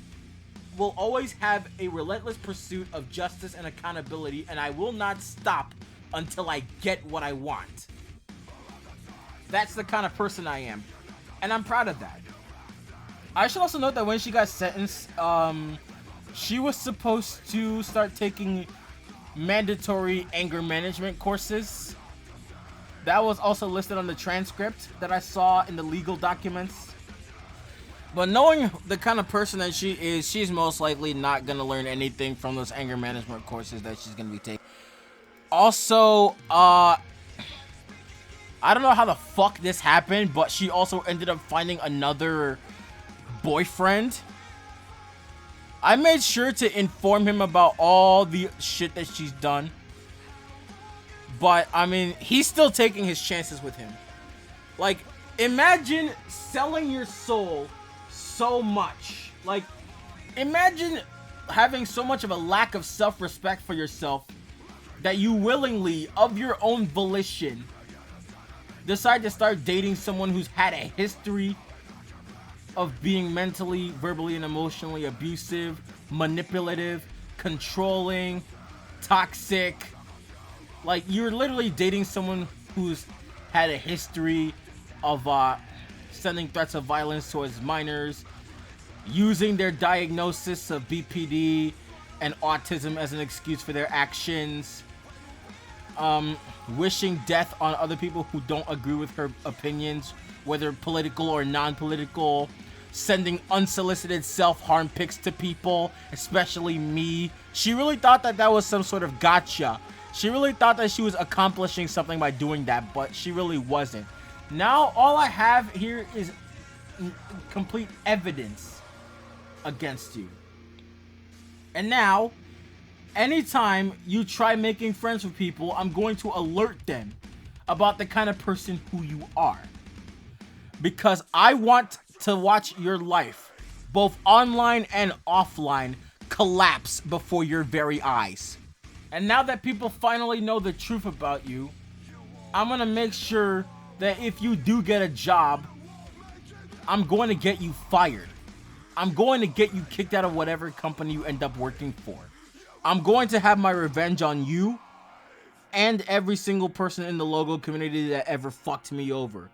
Speaker 1: will always have a relentless pursuit of justice and accountability, and I will not stop until I get what I want. That's the kind of person I am, and I'm proud of that. I should also note that when she got sentenced, she was supposed to start taking mandatory anger management courses. That was also listed on the transcript that I saw in the legal documents. But knowing the kind of person that she is, she's most likely not going to learn anything from those anger management courses that she's going to be taking. Also, I don't know how the fuck this happened, but she also ended up finding another boyfriend. I made sure to inform him about all the shit that she's done. But, I mean, he's still taking his chances with him. Like, imagine selling your soul so much. Like, imagine having so much of a lack of self-respect for yourself that you willingly, of your own volition, decide to start dating someone who's had a history of being mentally, verbally, and emotionally abusive, manipulative, controlling, toxic. Like, you're literally dating someone who's had a history of sending threats of violence towards minors, using their diagnosis of BPD and autism as an excuse for their actions, wishing death on other people who don't agree with her opinions, whether political or non-political, sending unsolicited self-harm pics to people, especially me. She really thought that that was some sort of gotcha. She really thought that she was accomplishing something by doing that, but she really wasn't. Now, all I have here is complete evidence against you. And now, anytime you try making friends with people, I'm going to alert them about the kind of person who you are. Because I want to watch your life, both online and offline, collapse before your very eyes. And now that people finally know the truth about you, I'm gonna make sure that if you do get a job, I'm going to get you fired. I'm going to get you kicked out of whatever company you end up working for. I'm going to have my revenge on you and every single person in the logo community that ever fucked me over.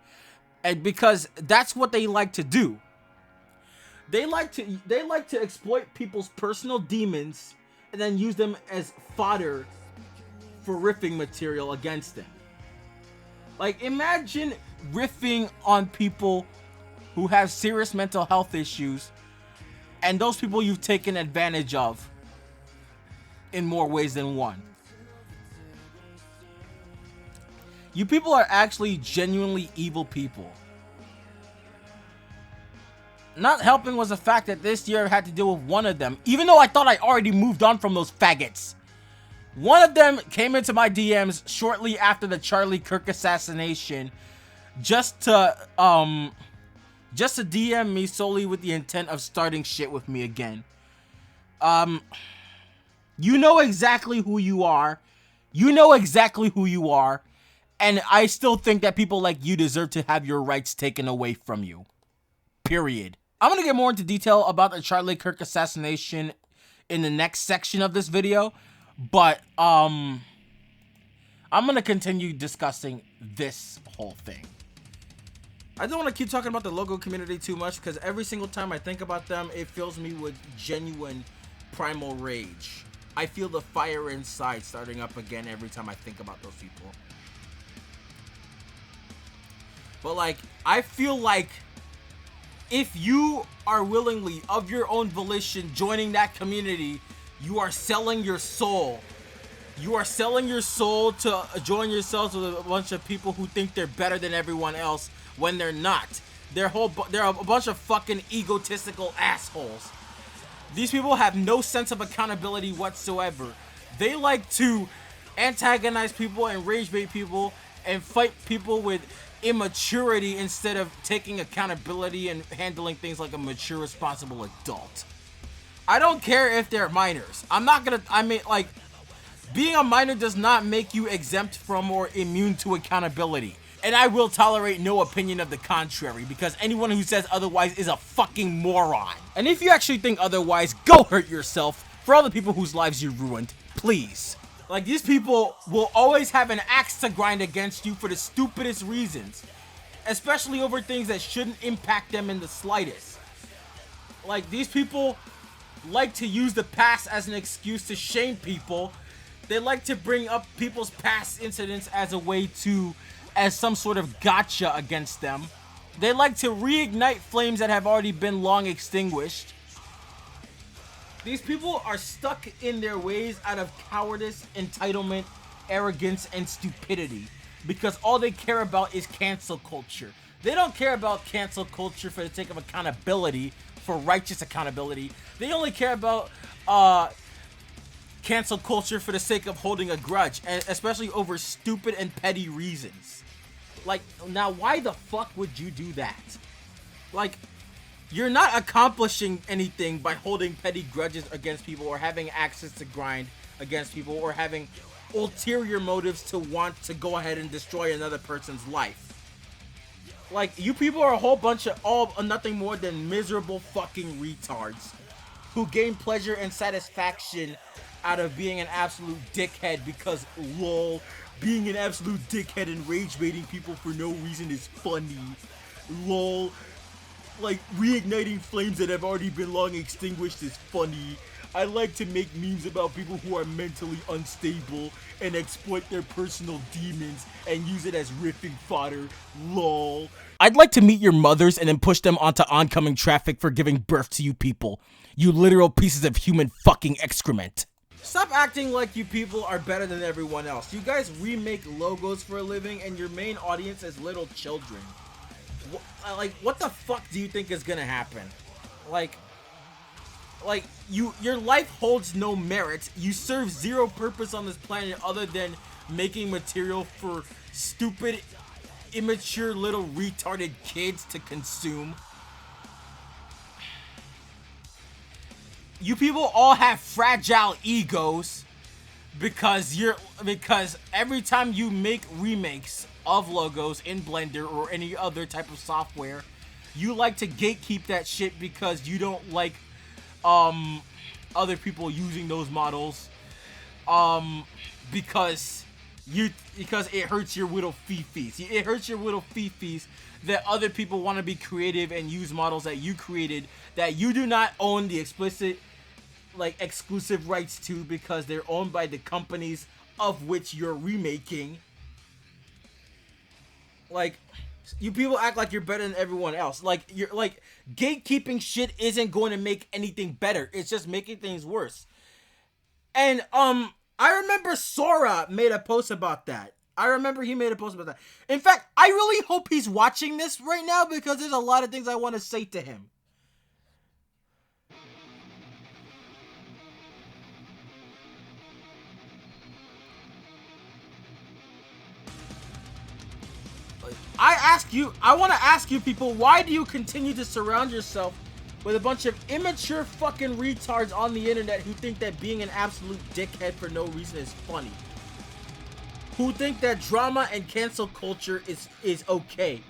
Speaker 1: And because that's what they like to do. They like to exploit people's personal demons and then use them as fodder for riffing material against them. Like, imagine riffing on people who have serious mental health issues, and those people you've taken advantage of in more ways than one. You people are actually genuinely evil people. Not helping was the fact that this year I had to deal with one of them, even though I thought I already moved on from those faggots. One of them came into my DMs shortly after the Charlie Kirk assassination, just to DM me solely with the intent of starting shit with me again. You know exactly who you are. You know exactly who you are. And I still think that people like you deserve to have your rights taken away from you. Period. I'm going to get more into detail about the Charlie Kirk assassination in the next section of this video. But, I'm going to continue discussing this whole thing. I don't want to keep talking about the logo community too much because every single time I think about them, it fills me with genuine primal rage. I feel the fire inside starting up again every time I think about those people. But, like, I feel like if you are willingly, of your own volition, joining that community, you are selling your soul. You are selling your soul to join yourselves with a bunch of people who think they're better than everyone else when they're not. They're a bunch of fucking egotistical assholes. These people have no sense of accountability whatsoever. They like to antagonize people and rage bait people and fight people with immaturity instead of taking accountability and handling things like a mature, responsible adult. I don't care if they're minors. Being a minor does not make you exempt from or immune to accountability. And I will tolerate no opinion of the contrary, because anyone who says otherwise is a fucking moron. And if you actually think otherwise, go hurt yourself for all the people whose lives you ruined. Please. Like, these people will always have an axe to grind against you for the stupidest reasons. Especially over things that shouldn't impact them in the slightest. Like, these people like to use the past as an excuse to shame people. They like to bring up people's past incidents as a way to, as some sort of gotcha against them. They like to reignite flames that have already been long extinguished. These people are stuck in their ways out of cowardice, entitlement, arrogance, and stupidity. Because all they care about is cancel culture. They don't care about cancel culture for the sake of accountability. for righteous accountability. They only care about cancel culture for the sake of holding a grudge, and especially over stupid and petty reasons. Like, now why the fuck would you do that? Like, you're not accomplishing anything by holding petty grudges against people, or having access to grind against people, or having ulterior motives to want to go ahead and destroy another person's life. Like, you people are a whole bunch of nothing more than miserable fucking retards who gain pleasure and satisfaction out of being an absolute dickhead because, lol, being an absolute dickhead and rage baiting people for no reason is funny. Lol. Like, reigniting flames that have already been long extinguished is funny. I like to make memes about people who are mentally unstable and exploit their personal demons and use it as riffing fodder. Lol. I'd like to meet your mothers and then push them onto oncoming traffic for giving birth to you people. You literal pieces of human fucking excrement. Stop acting like you people are better than everyone else. You guys remake logos for a living and your main audience is little children. Like, what the fuck do you think is gonna happen? Like, your life holds no merit. You serve zero purpose on this planet other than making material for stupid, immature little retarded kids to consume. You people all have fragile egos because every time you make remakes of logos in Blender or any other type of software, you like to gatekeep that shit because you don't like other people using those models because it hurts your little fifis. It hurts your little fifis that other people want to be creative and use models that you created that you do not own the explicit, like, exclusive rights to because they're owned by the companies of which you're remaking. Like, you people act like you're better than everyone else. Like, you're like, gatekeeping shit isn't going to make anything better. It's just making things worse. And I remember Sora made a post about that. In fact, I really hope he's watching this right now because there's a lot of things I want to say to him. I want to ask you people, why do you continue to surround yourself with a bunch of immature fucking retards on the internet who think that being an absolute dickhead for no reason is funny? Who think that drama and cancel culture is okay?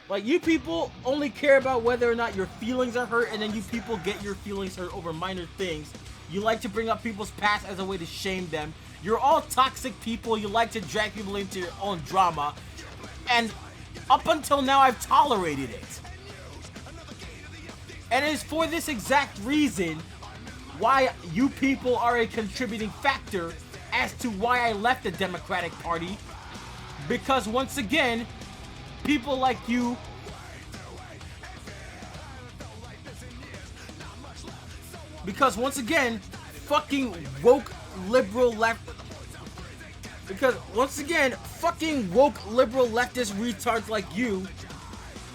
Speaker 1: Like, you people only care about whether or not your feelings are hurt, and then you people get your feelings hurt over minor things. You like to bring up people's past as a way to shame them. You're all toxic people. You like to drag people into your own drama. And up until now, I've tolerated it. And it is for this exact reason why you people are a contributing factor as to why I left the Democratic Party. Because once again, people like you fucking woke liberal leftist retards like you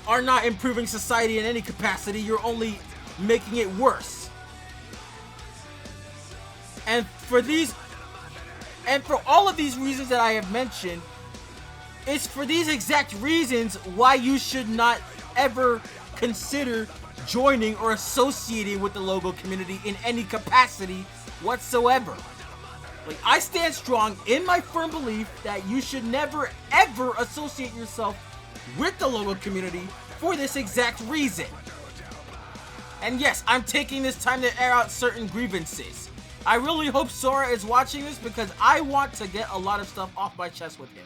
Speaker 1: are not improving society in any capacity. You're only making it worse. And for all of these reasons that I have mentioned, it's for these exact reasons why you should not ever consider joining or associating with the logo community in any capacity whatsoever. Like, I stand strong in my firm belief that you should never ever associate yourself with the logo community for this exact reason. And yes, I'm taking this time to air out certain grievances. I really hope Sora is watching this because I want to get a lot of stuff off my chest with him.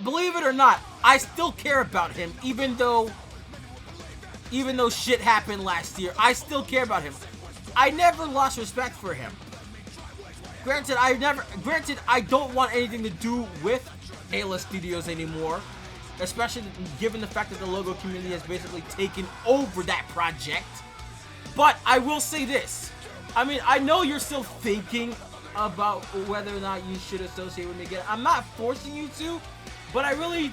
Speaker 1: Believe it or not, I still care about him, even though shit happened last year. I still care about him. I never lost respect for him. Granted, I don't want anything to do with Ayla Studios anymore, especially given the fact that the logo community has basically taken over that project. But I will say this. I mean, I know you're still thinking about whether or not you should associate with me again. I'm not forcing you to, but I really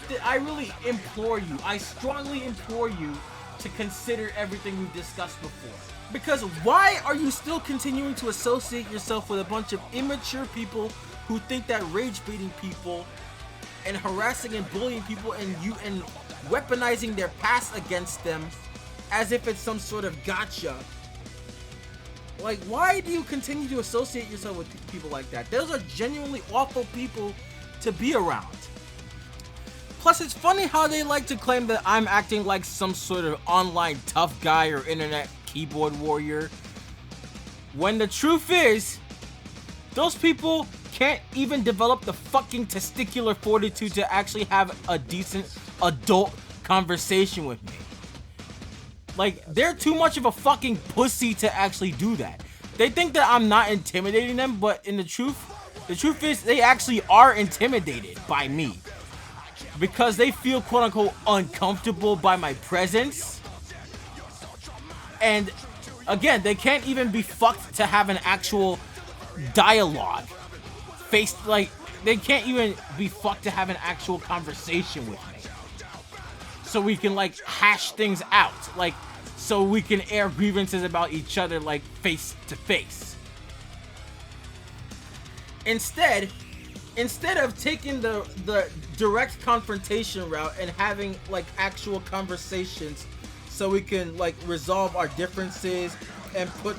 Speaker 1: implore you. I strongly implore you to consider everything we've discussed before.
Speaker 2: Because why are you still continuing to associate yourself with a bunch of immature people who think that rage baiting people and harassing and bullying people and weaponizing their past against them as if it's some sort of gotcha? Like, why do you continue to associate yourself with people like that? Those are genuinely awful people to be around. Plus, it's funny how they like to claim that I'm acting like some sort of online tough guy or internet keyboard warrior, when the truth is, those people can't even develop the fucking testicular fortitude to actually have a decent adult conversation with me. Like, they're too much of a fucking pussy to actually do that. They think that I'm not intimidating them, but in the truth is they actually are intimidated by me. Because they feel quote-unquote uncomfortable by my presence. And again, they can't even be fucked to have an actual dialogue. They can't even be fucked to have an actual conversation with me. So we can like hash things out. Like, so we can air grievances about each other like face to face. Instead of taking the direct confrontation route and having like actual conversations so we can like resolve our differences and put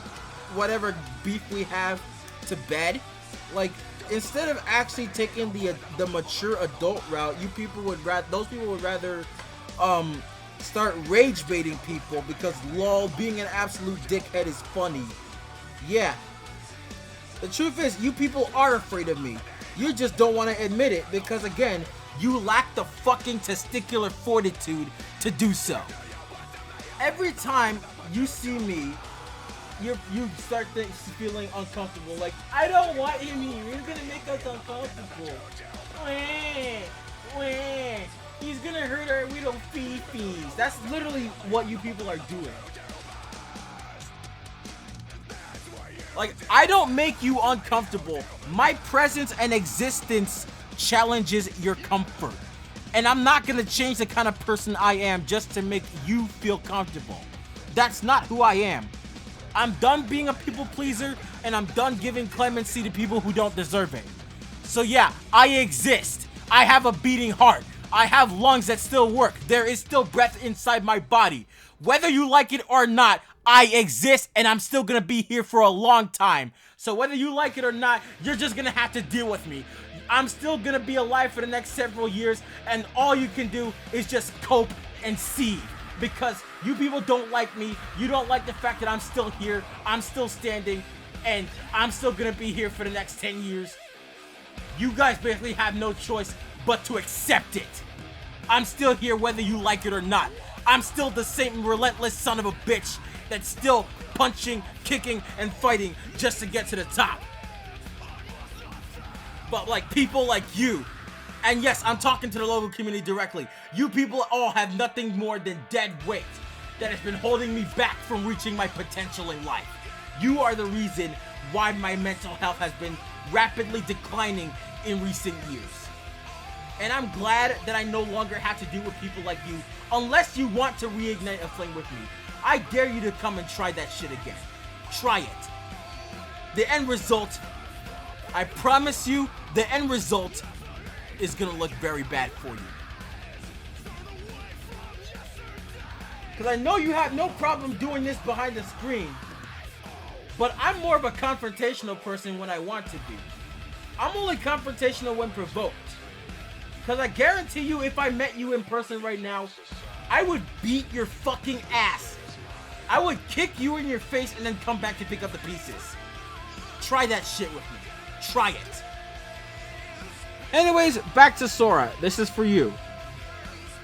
Speaker 2: whatever beef we have to bed, like instead of actually taking the mature adult route, those people would rather start rage baiting people because lol, being an absolute dickhead is funny. Yeah. The truth is, you people are afraid of me. You just don't want to admit it because, again, you lack the fucking testicular fortitude to do so. Every time you see me, you start feeling uncomfortable. Like, I don't want him here. He's gonna make us uncomfortable. He's gonna hurt our little fee-fees. That's literally what you people are doing. Like, I don't make you uncomfortable. My presence and existence challenges your comfort. And I'm not gonna change the kind of person I am just to make you feel comfortable. That's not who I am. I'm done being a people pleaser, and I'm done giving clemency to people who don't deserve it. So yeah, I exist. I have a beating heart. I have lungs that still work. There is still breath inside my body. Whether you like it or not, I exist, and I'm still gonna be here for a long time. So whether you like it or not, you're just gonna have to deal with me. I'm still gonna be alive for the next several years, and all you can do is just cope and see. Because you people don't like me, you don't like the fact that I'm still here, I'm still standing, and I'm still gonna be here for the next 10 years. You guys basically have no choice but to accept it. I'm still here whether you like it or not. I'm still the same relentless son of a bitch that's still punching, kicking, and fighting just to get to the top. But like people like you, and yes, I'm talking to the local community directly, you people all have nothing more than dead weight that has been holding me back from reaching my potential in life. You are the reason why my mental health has been rapidly declining in recent years. And I'm glad that I no longer have to deal with people like you unless you want to reignite a flame with me. I dare you to come and try that shit again. Try it. The end result, I promise you, the end result is gonna look very bad for you. Because I know you have no problem doing this behind the screen, but I'm more of a confrontational person when I want to be. I'm only confrontational when provoked. Because I guarantee you, if I met you in person right now, I would beat your fucking ass. I would kick you in your face and then come back to pick up the pieces. Try that shit with me. Try it. Anyways, back to Sora. This is for you.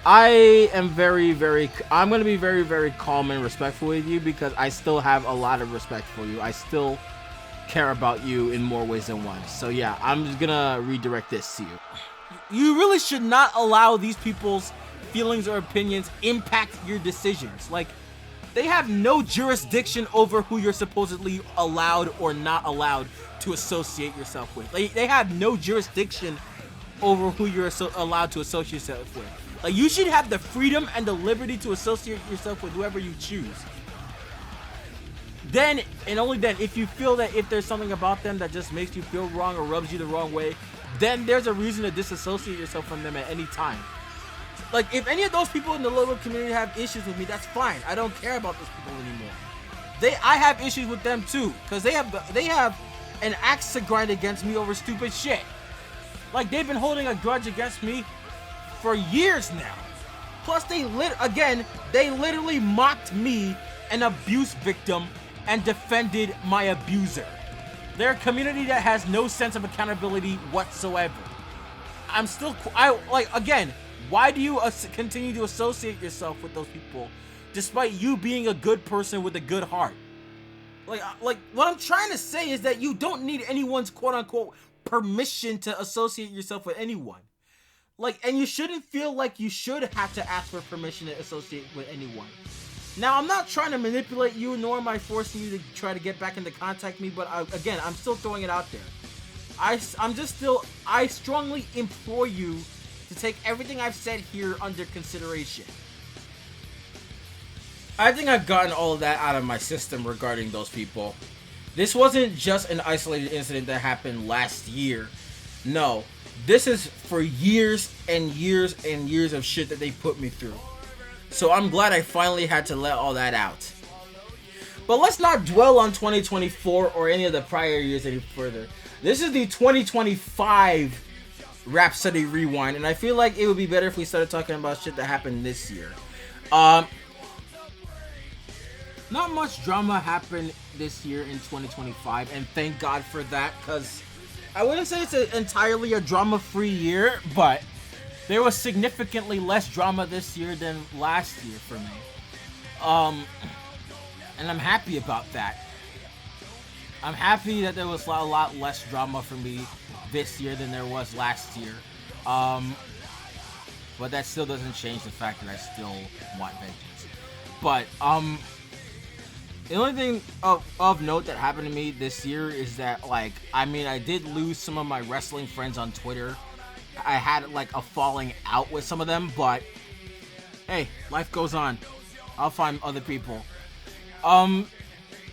Speaker 2: I'm going to be very, very calm and respectful with you because I still have a lot of respect for you. I still care about you in more ways than one. So yeah, I'm just gonna redirect this to you. You really should not allow these people's feelings or opinions impact your decisions. Like, they have no jurisdiction over who you're supposedly allowed or not allowed to associate yourself with. They have no jurisdiction over who you're allowed to associate yourself with.
Speaker 1: Like, you should have the freedom and the liberty to associate yourself with whoever you choose. Then, and only then, if you feel that if there's something about them that just makes you feel wrong or rubs you the wrong way, then there's a reason to disassociate yourself from them at any time. Like, if any of those people in the local community have issues with me, that's fine. I don't care about those people anymore. I have issues with them too, because they have an axe to grind against me over stupid shit. Like, they've been holding a grudge against me for years now. Plus, they literally mocked me, an abuse victim, and defended my abuser. They're a community that has no sense of accountability whatsoever. Why do you continue to associate yourself with those people, despite you being a good person with a good heart? Like what I'm trying to say is that you don't need anyone's quote-unquote permission to associate yourself with anyone. Like, and you shouldn't feel like you should have to ask for permission to associate with anyone. Now, I'm not trying to manipulate you, nor am I forcing you to try to get back into contact me, but I'm still throwing it out there. I strongly implore you to take everything I've said here under consideration.
Speaker 2: I think I've gotten all of that out of my system regarding those people. This wasn't just an isolated incident that happened last year. No, this is for years and years and years of shit that they put me through. So I'm glad I finally had to let all that out. But let's not dwell on 2024 or any of the prior years any further. This is the 2025 Rhapsody Rewind, and I feel like it would be better if we started talking about shit that happened this year.
Speaker 1: Not much drama happened this year in 2025, and thank God for that, because I wouldn't say it's entirely a drama-free year, but there was significantly less drama this year than last year for me. And I'm happy about that. I'm happy that there was a lot less drama for me this year than there was last year. But that still doesn't change the fact that I still want vengeance. But, the only thing of note that happened to me this year is that, like, I did lose some of my wrestling friends on Twitter. I had, like, a falling out with some of them, but hey, life goes on. I'll find other people.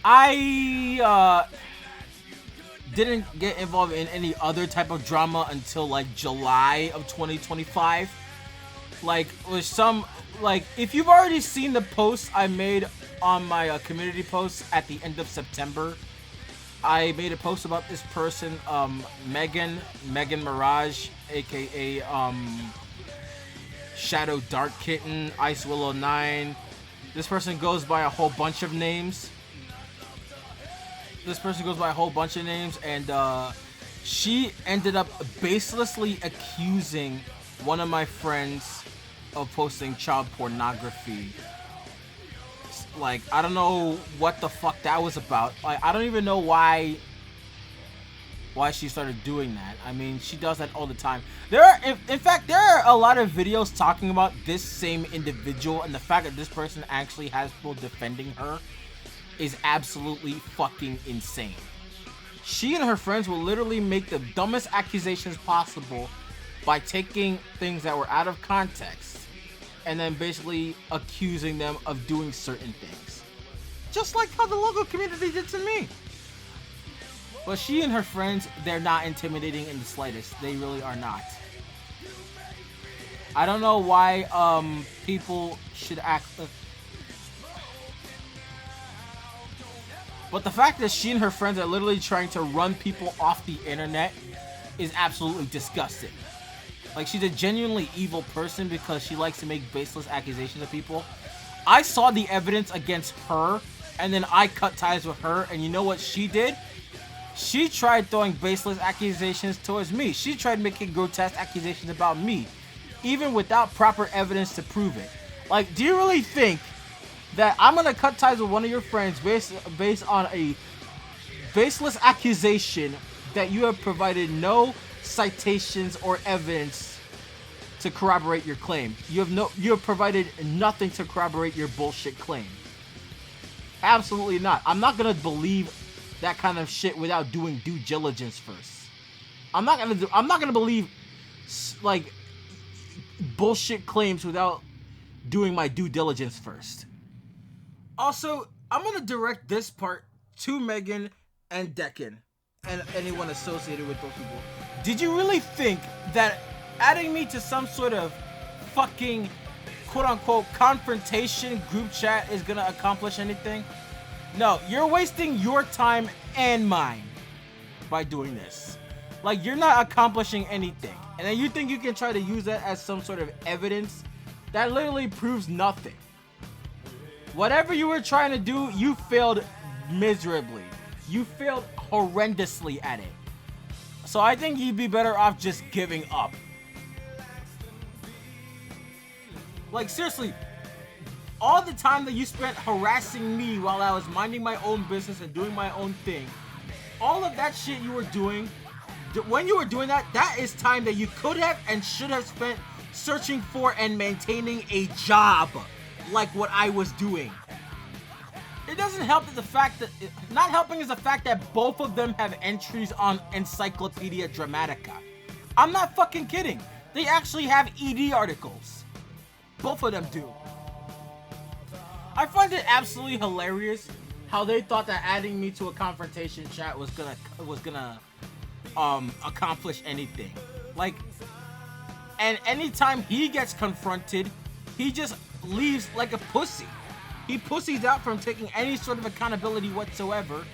Speaker 1: I didn't get involved in any other type of drama until, like, July of 2025. Like, with some, like, if you've already seen the posts I made on my community posts at the end of September, I made a post about this person, Megan Mirage, aka Shadow Dark Kitten, Ice Willow 9. This person goes by a whole bunch of names. And she ended up baselessly accusing one of my friends of posting child pornography. Like, I don't know what the fuck that was about. Like, I don't even know why she started doing that. I mean, she does that all the time. In fact, there are a lot of videos talking about this same individual, and the fact that this person actually has people defending her is absolutely fucking insane. She and her friends will literally make the dumbest accusations possible by taking things that were out of context and then basically accusing them of doing certain things. Just like how the local community did to me. But she and her friends, they're not intimidating in the slightest. They really are not. I don't know why people should act... But the fact that she and her friends are literally trying to run people off the internet is absolutely disgusting. Like, she's a genuinely evil person because she likes to make baseless accusations of people. I saw the evidence against her, and then I cut ties with her, and you know what she did? She tried throwing baseless accusations towards me. She tried making grotesque accusations about me, even without proper evidence to prove it. Like, do you really think that I'm gonna cut ties with one of your friends based on a baseless accusation that you have provided no citations or evidence to corroborate your claim? You have provided nothing to corroborate your bullshit claim. Absolutely not. I'm not gonna believe that kind of shit without doing due diligence first. I'm not gonna believe, like,
Speaker 2: bullshit claims without doing my due diligence first. Also, I'm gonna direct this part to Megan and Deccan and anyone associated with those people. Did you really think that adding me to some sort of fucking quote-unquote confrontation group chat is gonna accomplish anything? No, you're wasting your time and mine by doing this. Like, you're not accomplishing anything. And then you think you can try to use that as some sort of evidence? That literally proves nothing. Whatever you were trying to do, you failed miserably. You failed horrendously at it. So I think you'd be better off just giving up. Like, seriously, all the time that you spent harassing me while I was minding my own business and doing my own thing, all of that shit you were doing, when you were doing that, that is time that you could have and should have spent searching for and maintaining a job like what I was doing. It doesn't help that the fact that, not helping is the fact that both of them have entries on Encyclopedia Dramatica. I'm not fucking kidding. They actually have ED articles. Both of them do. I find it absolutely hilarious how they thought that adding me to a confrontation chat was gonna accomplish anything. Like, and anytime he gets confronted, he just leaves like a pussy. He pussies out from taking any sort of accountability whatsoever.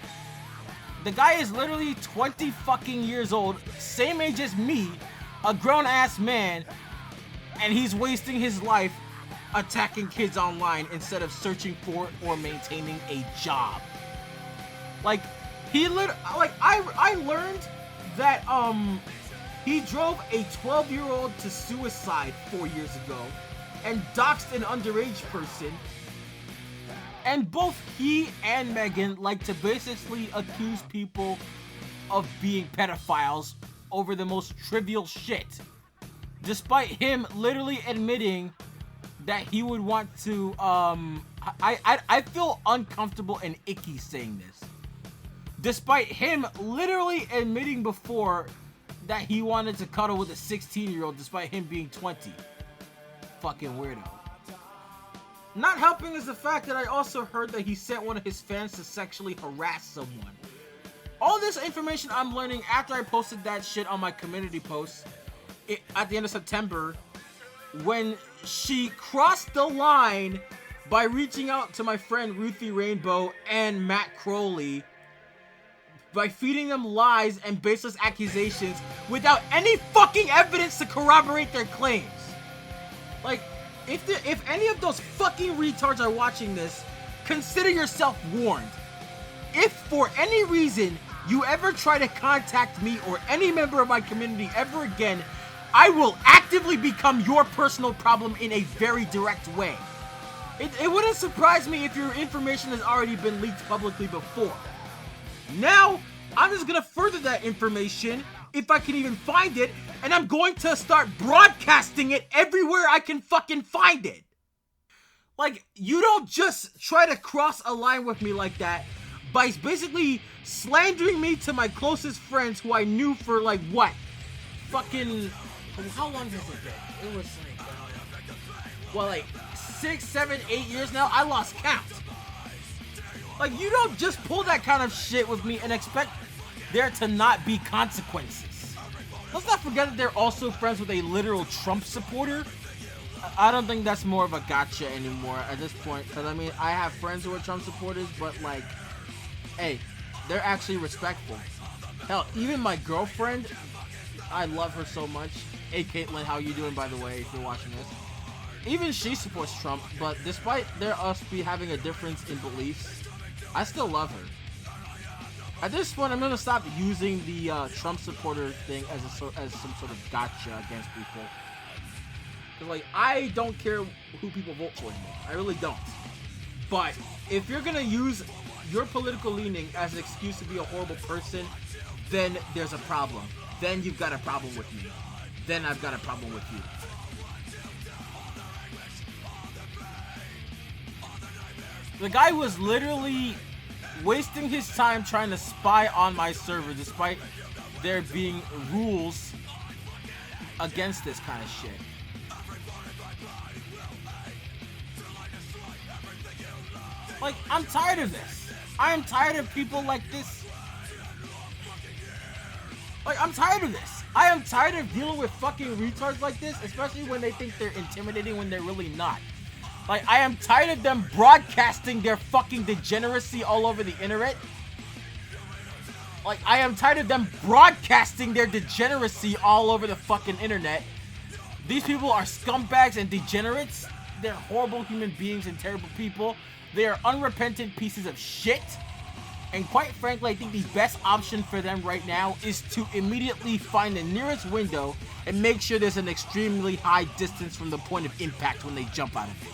Speaker 2: The guy is literally 20 fucking years old, same age as me, a grown ass man, and he's wasting his life attacking kids online instead of searching for or maintaining a job. Like, I learned that he drove a 12-year-old to suicide 4 years ago and doxed an underage person. And both he and Megan like to basically accuse people of being pedophiles over the most trivial shit, despite him literally admitting that he would want to, I feel uncomfortable and icky saying this. Despite him literally admitting before that he wanted to cuddle with a 16-year-old despite him being 20. Fucking weirdo. Not helping is the fact that I also heard that he sent one of his fans to sexually harass someone. All this information I'm learning after I posted that shit on my community post at the end of September, when she crossed the line by reaching out to my friend Ruthie Rainbow and Matt Crowley by feeding them lies and baseless accusations without any fucking evidence to corroborate their claims. Like, if any of those fucking retards are watching this, consider yourself warned. If for any reason you ever try to contact me or any member of my community ever again, I will actively become your personal problem in a very direct way. It wouldn't surprise me if your information has already been leaked publicly before. Now, I'm just gonna further that information, if I can even find it, and I'm going to start broadcasting it everywhere I can fucking find it. Like, you don't just try to cross a line with me like that by basically slandering me to my closest friends who I knew for like what? Fucking, how long has it been? It was like, well, like 6, 7, 8 years now? I lost count. Like, you don't just pull that kind of shit with me and expect there to not be consequences. Let's not forget that they're also friends with a literal Trump supporter. I don't think that's more of a gotcha anymore at this point. Because, I mean, I have friends who are Trump supporters, but, like, hey, they're actually respectful. Hell, even my girlfriend, I love her so much. Hey, Caitlin, how you doing, by the way, if you're watching this? Even she supports Trump, but despite us having a difference in beliefs, I still love her. At this point, I'm gonna stop using the Trump supporter thing as some sort of gotcha against people. Cause like, I don't care who people vote for anymore. I really don't. But if you're gonna use your political leaning as an excuse to be a horrible person, then there's a problem. Then you've got a problem with me. Then I've got a problem with you. The guy was literally wasting his time trying to spy on my server despite there being rules against this kind of shit.
Speaker 1: Like, I'm tired of this. I am tired of people like this. Like, I'm tired of this. I am tired of dealing with fucking retards like this, especially when they think they're intimidating when they're really not. Like, I am tired of them broadcasting their fucking degeneracy all over the internet. Like, I am tired of them broadcasting their degeneracy all over the fucking internet. These people are scumbags and degenerates. They're horrible human beings and terrible people. They are unrepentant pieces of shit. And quite frankly, I think the best option for them right now is to immediately find the nearest window and make sure there's an extremely high distance from the point of impact when they jump out of it.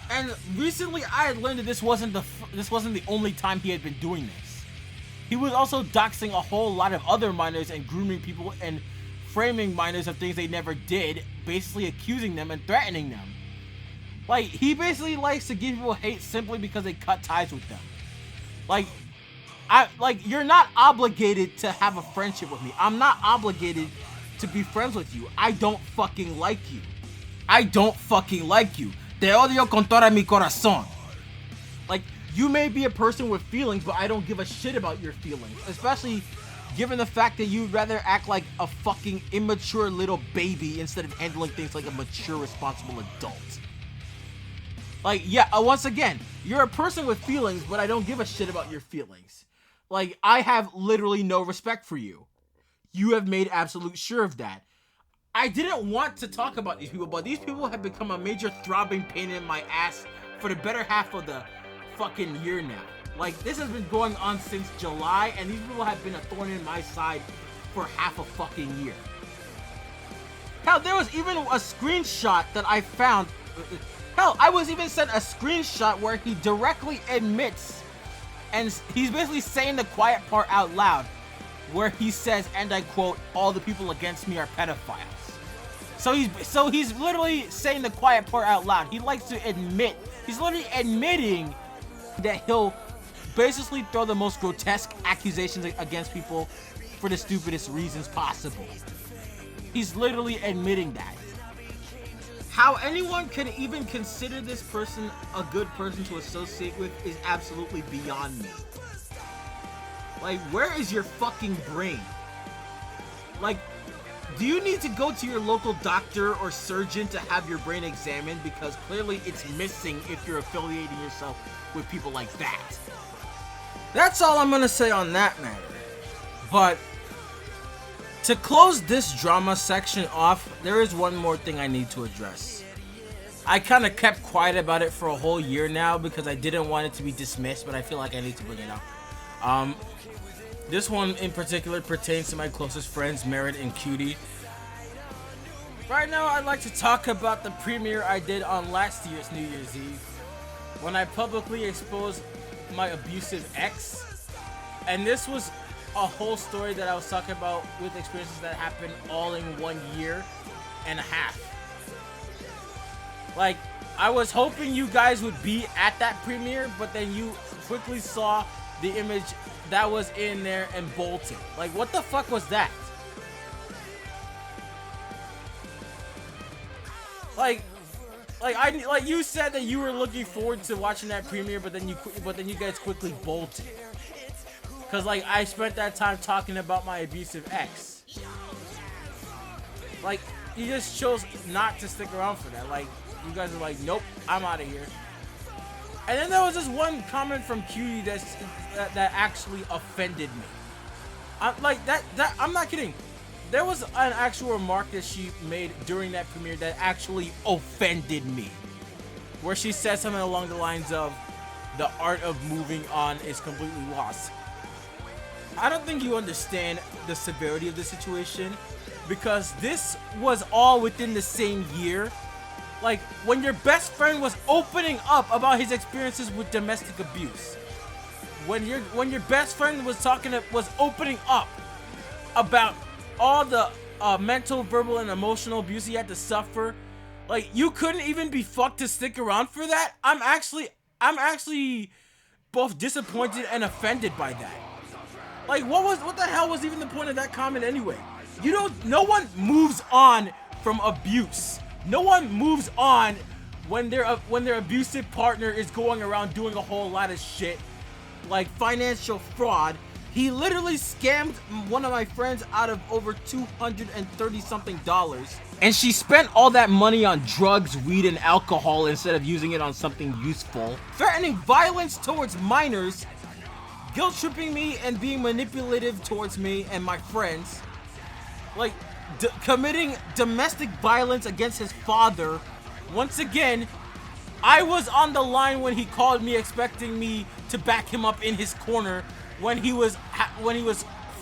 Speaker 1: And recently, I had learned that this wasn't the only time he had been doing this. He was also doxing a whole lot of other minors and grooming people and framing minors of things they never did, basically accusing them and threatening them. Like, he basically likes to give people hate simply because they cut ties with them. Like, you're not obligated to have a friendship with me. I'm not obligated to be friends with you. I don't fucking like you. I don't fucking like you. Te odio con toda mi corazón. Like, you may be a person with feelings, but I don't give a shit about your feelings. Especially given the fact that you'd rather act like a fucking immature little baby instead of handling things like a mature, responsible adult. Like, yeah, once again, you're a person with feelings, but I don't give a shit about your feelings. Like, I have literally no respect for you. You have made absolute sure of that. I didn't want to talk about these people, but these people have become a major throbbing pain in my ass for the better half of the fucking year now. Like, this has been going on since July, and these people have been a thorn in my side for half a fucking year. Hell, there was even a screenshot that I found. Hell, I was even sent a screenshot where he directly admits, and he's basically saying the quiet part out loud, where he says, and I quote, "All the people against me are pedophiles." So he's literally saying the quiet part out loud. He likes to admit, he's literally admitting that he'll basically throw the most grotesque accusations against people for the stupidest reasons possible. He's literally admitting that. How anyone can even consider this person a good person to associate with is absolutely beyond me. Like, where is your fucking brain? Like, do you need to go to your local doctor or surgeon to have your brain examined? Because clearly it's missing if you're affiliating yourself with people like that. That's all I'm gonna say on that matter. But to close this drama section off, there is one more thing I need to address. I kind of kept quiet about it for a whole year now because I didn't want it to be dismissed, but I feel like I need to bring it up. This one in particular pertains to my closest friends, Merritt and Cutie. Right now, I'd like to talk about the premiere I did on last year's New Year's Eve, when I publicly exposed my abusive ex. And this was a whole story that I was talking about with experiences that happened all in 1 year and a half. Like, I was hoping you guys would be at that premiere, but then you quickly saw the image that was in there and bolted. Like, what the fuck was that? Like you said that you were looking forward to watching that premiere, but then you guys quickly bolted. Cause like I spent that time talking about my abusive ex. Like, you just chose not to stick around for that. Like, you guys are like, nope, I'm out of here. And then there was this one comment from Cutie that actually offended me. I'm not kidding. There was an actual remark that she made during that premiere that actually offended me. Where she said something along the lines of, the art of moving on is completely lost. I don't think you understand the severity of the situation, because this was all within the same year. Like, when your best friend was opening up about his experiences with domestic abuse, when your best friend was opening up about all the mental, verbal, and emotional abuse he had to suffer, like, you couldn't even be fucked to stick around for that. I'm actually both disappointed and offended by that. Like, what the hell was even the point of that comment anyway? No one moves on from abuse. No one moves on when their abusive partner is going around doing a whole lot of shit like financial fraud. He literally scammed one of my friends out of over $230 something, and she spent all that money on drugs, weed, and alcohol instead of using it on something useful. Threatening violence towards minors, guilt tripping me, and being manipulative towards me and my friends. Like committing domestic violence against his father. Once again, I was on the line when he called me, expecting me to back him up in his corner when he was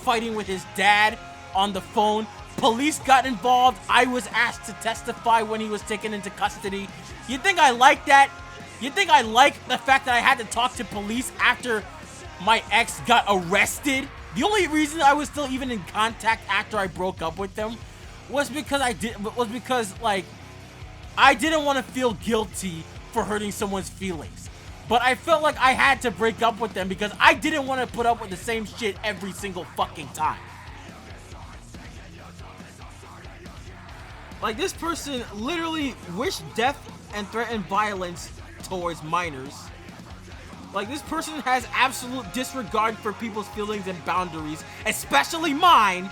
Speaker 1: fighting with his dad on the phone. Police got involved. I was asked to testify when he was taken into custody. You think I like that? You think I like the fact that I had to talk to police after my ex got arrested? The only reason I was still even in contact after I broke up with them was because I didn't want to feel guilty for hurting someone's feelings. But I felt like I had to break up with them because I didn't want to put up with the same shit every single fucking time. Like, this person literally wished death and threatened violence towards minors. Like, this person has absolute disregard for people's feelings and boundaries, especially mine.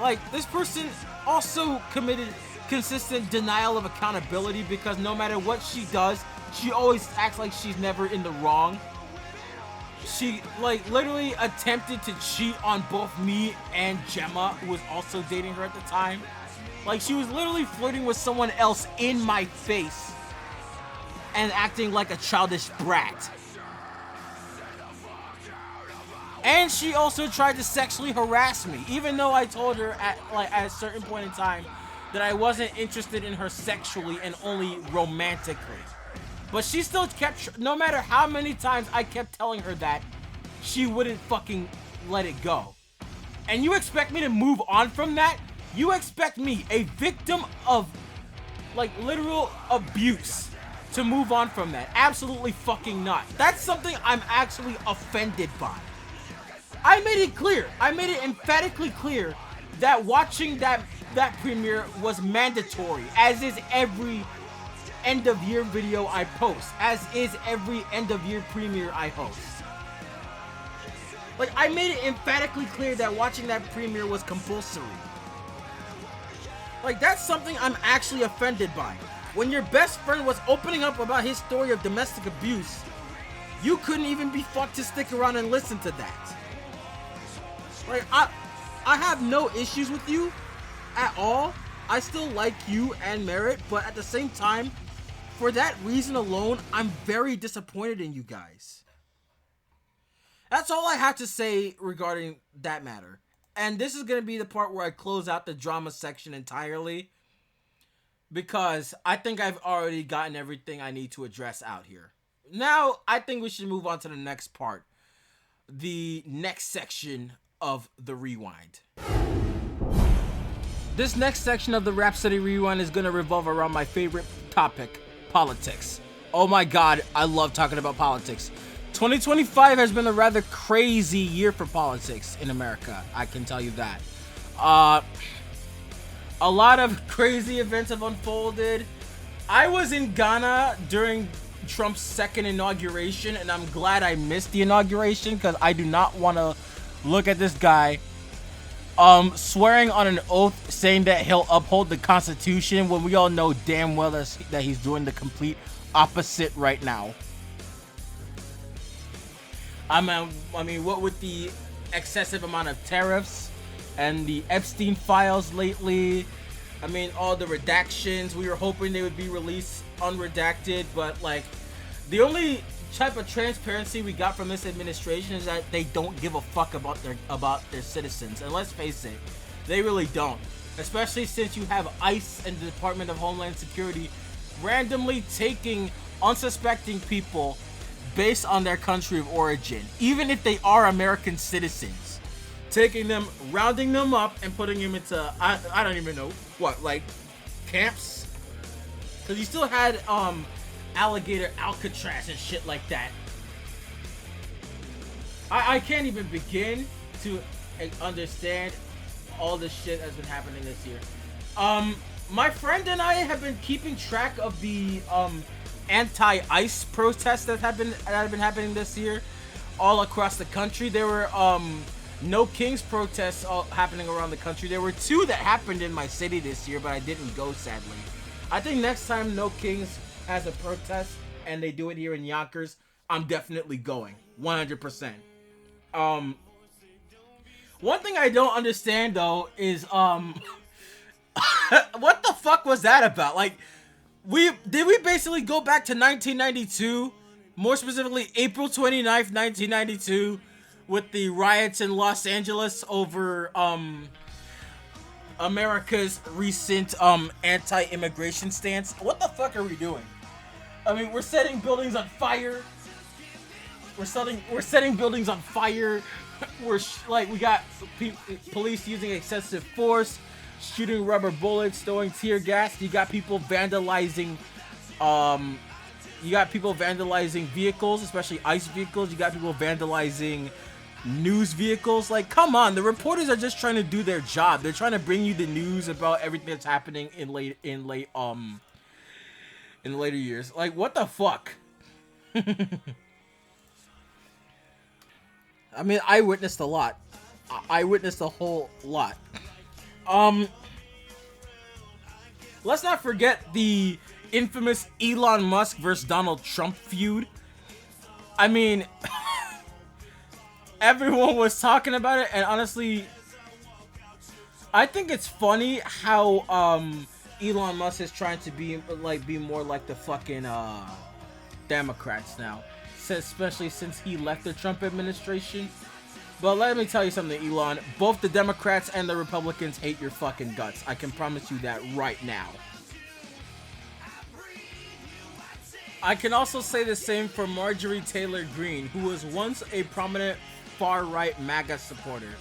Speaker 1: Like, this person also committed consistent denial of accountability because no matter what she does, she always acts like she's never in the wrong. She, like, literally attempted to cheat on both me and Gemma, who was also dating her at the time. Like, she was literally flirting with someone else in my face and acting like a childish brat. And she also tried to sexually harass me, even though I told her at a certain point in time that I wasn't interested in her sexually and only romantically. But she still kept, no matter how many times I kept telling her that, she wouldn't fucking let it go. And you expect me to move on from that? You expect me, a victim of, like, literal abuse, to move on from that? Absolutely fucking not. That's something I'm actually offended by. I made it clear. I made it emphatically clear that watching that premiere was mandatory, as is every end of year video I post, as is every end of year premiere I host. Like, I made it emphatically clear that watching that premiere was compulsory. Like, that's something I'm actually offended by. When your best friend was opening up about his story of domestic abuse, you couldn't even be fucked to stick around and listen to that. Like, I have no issues with you at all. I still like you and Merritt, but at the same time, for that reason alone, I'm very disappointed in you guys. That's all I have to say regarding that matter. And this is going to be the part where I close out the drama section entirely, because I think I've already gotten everything I need to address out here. Now, I think we should move on to the next part. The next section of the Rewind. This next section of the Rhapsody Rewind is going to revolve around my favorite topic, politics. Oh my god, I love talking about politics. 2025 has been a rather crazy year for politics in America, I can tell you that. A lot of crazy events have unfolded. I was in Ghana during Trump's second inauguration, and I'm glad I missed the inauguration because I do not want to look at this guy swearing on an oath saying that he'll uphold the Constitution when we all know damn well that he's doing the complete opposite right now. I mean, what with the excessive amount of tariffs and the Epstein files lately, I mean, all the redactions, we were hoping they would be released unredacted, but like, the only type of transparency we got from this administration is that they don't give a fuck about their citizens. And let's face it, they really don't. Especially since you have ICE and the Department of Homeland Security randomly taking unsuspecting people based on their country of origin, even if they are American citizens, taking them, rounding them up, and putting them into I don't even know what, like camps, because you still had alligator Alcatraz and shit like that. I can't even begin to understand all the shit that's been happening this year.
Speaker 2: My friend and I have been keeping track of the anti-ICE protests that have been happening this year all across the country. There were No Kings protests all happening around the country. There were 2 that happened in my city this year, but I didn't go, sadly. I think next time No Kings has a protest and they do it here in Yonkers, I'm definitely going 100%. One thing I don't understand though is what the fuck was that about? Like, we basically go back to 1992, more specifically April 29th, 1992, with the riots in Los Angeles over America's recent anti-immigration stance. What the fuck are we doing? I mean, we're setting buildings on fire. We're setting buildings on fire. We got police using excessive force, shooting rubber bullets, throwing tear gas. You got people vandalizing vehicles, especially ICE vehicles. You got people vandalizing news vehicles. Like, come on, the reporters are just trying to do their job. They're trying to bring you the news about everything that's happening in the later years. Like, what the fuck? I mean, I witnessed a lot. I witnessed a whole lot. Let's not forget the infamous Elon Musk versus Donald Trump feud. I mean, everyone was talking about it, and honestly, I think it's funny how Elon Musk is trying to be more like the fucking Democrats now, especially since he left the Trump administration. But let me tell you something, Elon. Both the Democrats and the Republicans hate your fucking guts. I can promise you that right now. I can also say the same for Marjorie Taylor Greene, who was once a prominent far-right MAGA supporter.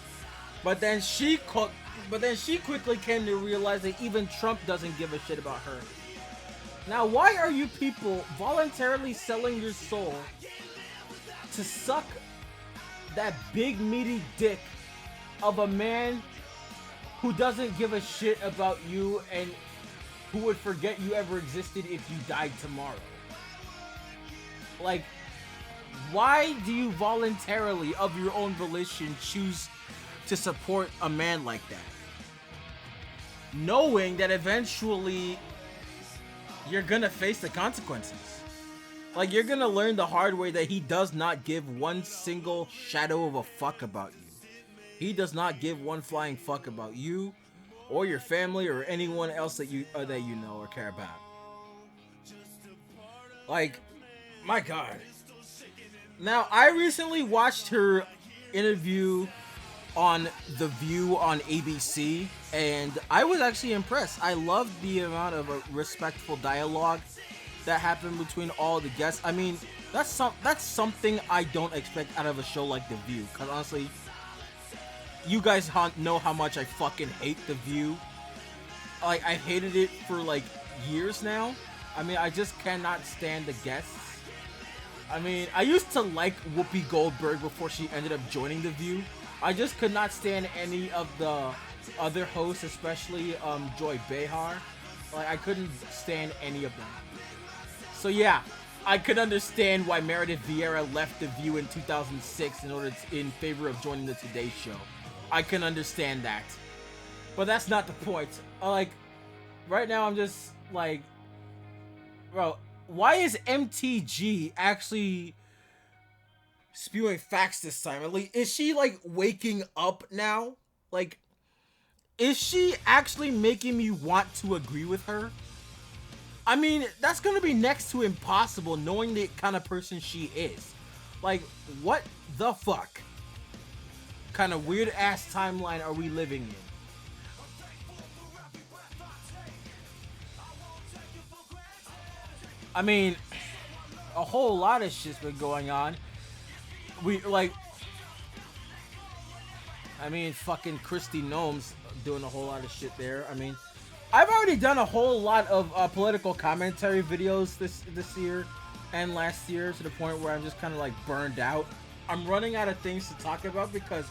Speaker 2: But then she quickly came to realize that even Trump doesn't give a shit about her. Now, why are you people voluntarily selling your soul to suck that big meaty dick of a man who doesn't give a shit about you and who would forget you ever existed if you died tomorrow? Like, why do you voluntarily, of your own volition, choose to support a man like that, knowing that eventually you're gonna face the consequences? Like, you're gonna learn the hard way that he does not give one single shadow of a fuck about you. He does not give one flying fuck about you or your family or anyone else that you know or care about. Like, my God. Now, I recently watched her interview on The View on ABC, and I was actually impressed. I loved the amount of respectful dialogue that happened between all the guests. I mean, that's something I don't expect out of a show like The View. Because honestly, you guys know how much I fucking hate The View. Like, I've hated it for like years now. I mean, I just cannot stand the guests. I mean, I used to like Whoopi Goldberg before she ended up joining The View. I just could not stand any of the other hosts, especially Joy Behar. Like, I couldn't stand any of them. So yeah, I could understand why Meredith Vieira left The View in 2006 in favor of joining the Today Show. I can understand that. But that's not the point. Like, right now I'm just like, bro, why is MTG actually spewing facts this time? Like, is she like waking up now? Like, is she actually making me want to agree with her? I mean, that's gonna be next to impossible knowing the kind of person she is. Like, what the fuck kind of weird ass timeline are we living in? I mean, a whole lot of shit's been going on. Fucking Christy Gnome's doing a whole lot of shit there. I mean, I've already done a whole lot of political commentary videos this year and last year, to the point where I'm just kind of like burned out. I'm running out of things to talk about because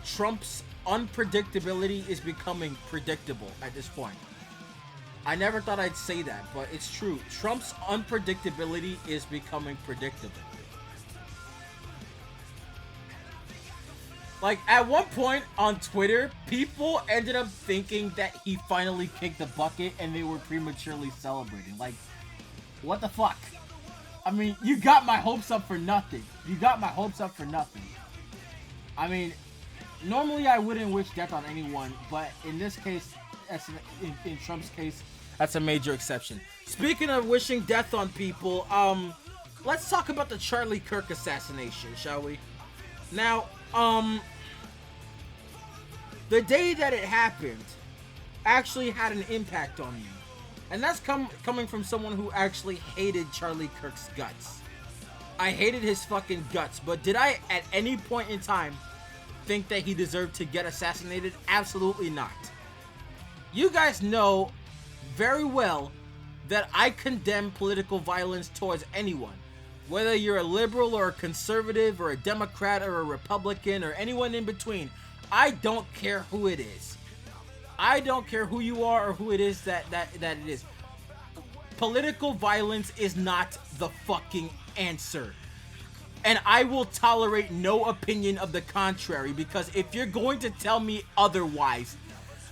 Speaker 2: Trump's unpredictability is becoming predictable at this point. I never thought I'd say that, but it's true. Trump's unpredictability is becoming predictable. Like, at one point on Twitter, people ended up thinking that he finally kicked the bucket and they were prematurely celebrating. Like, what the fuck? I mean, you got my hopes up for nothing. You got my hopes up for nothing. I mean, normally I wouldn't wish death on anyone, but in this case, in Trump's case, that's a major exception. Speaking of wishing death on people, let's talk about the Charlie Kirk assassination, shall we? Now, the day that it happened actually had an impact on me. And that's coming from someone who actually hated Charlie Kirk's guts. I hated his fucking guts, but did I at any point in time think that he deserved to get assassinated? Absolutely not. You guys know very well that I condemn political violence towards anyone. Whether you're a liberal or a conservative or a Democrat or a Republican or anyone in between, I don't care who it is. I don't care who you are or who it is that it is. Political violence is not the fucking answer. And I will tolerate no opinion of the contrary, because if you're going to tell me otherwise,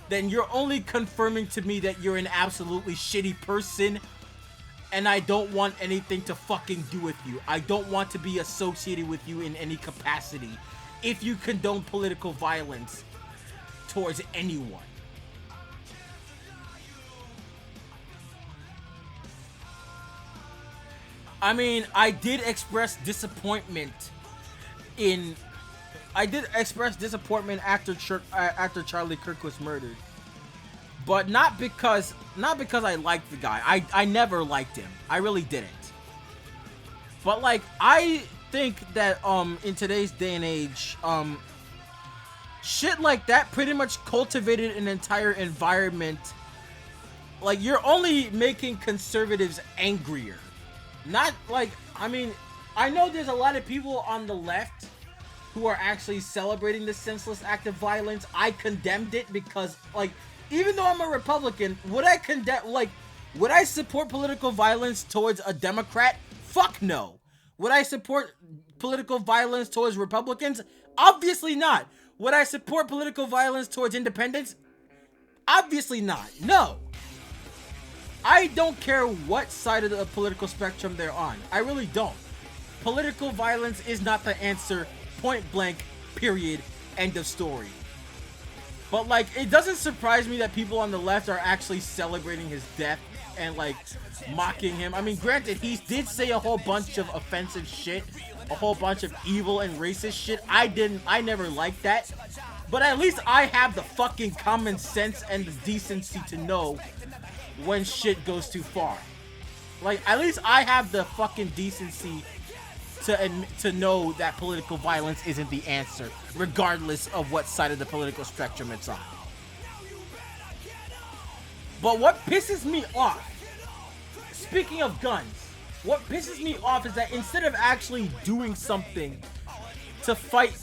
Speaker 2: then you're only confirming to me that you're an absolutely shitty person, and I don't want anything to fucking do with you. I don't want to be associated with you in any capacity if you condone political violence towards anyone. I mean, I did express disappointment after Charlie Kirk was murdered, but not because I liked the guy. I never liked him. I really didn't. But like, I think that in today's day and age, shit like that pretty much cultivated an entire environment. Like, you're only making conservatives angrier. Not like, I mean, I know there's a lot of people on the left who are actually celebrating this senseless act of violence. I condemned it because, like, even though I'm a Republican, would I support political violence towards a Democrat? Fuck no. Would I support political violence towards Republicans? Obviously not. Would I support political violence towards independents? Obviously not. No. I don't care what side of the political spectrum they're on. I really don't. Political violence is not the answer. Point blank. Period. End of story. But like, it doesn't surprise me that people on the left are actually celebrating his death and like mocking him. I mean, granted, he did say a whole bunch of offensive shit, a whole bunch of evil and racist shit. I never liked that. But at least I have the fucking common sense and the decency to know when shit goes too far. Like, at least I have the fucking decency to know that political violence isn't the answer, regardless of what side of the political spectrum it's on. But what pisses me off, speaking of guns, what pisses me off is that instead of actually doing something to fight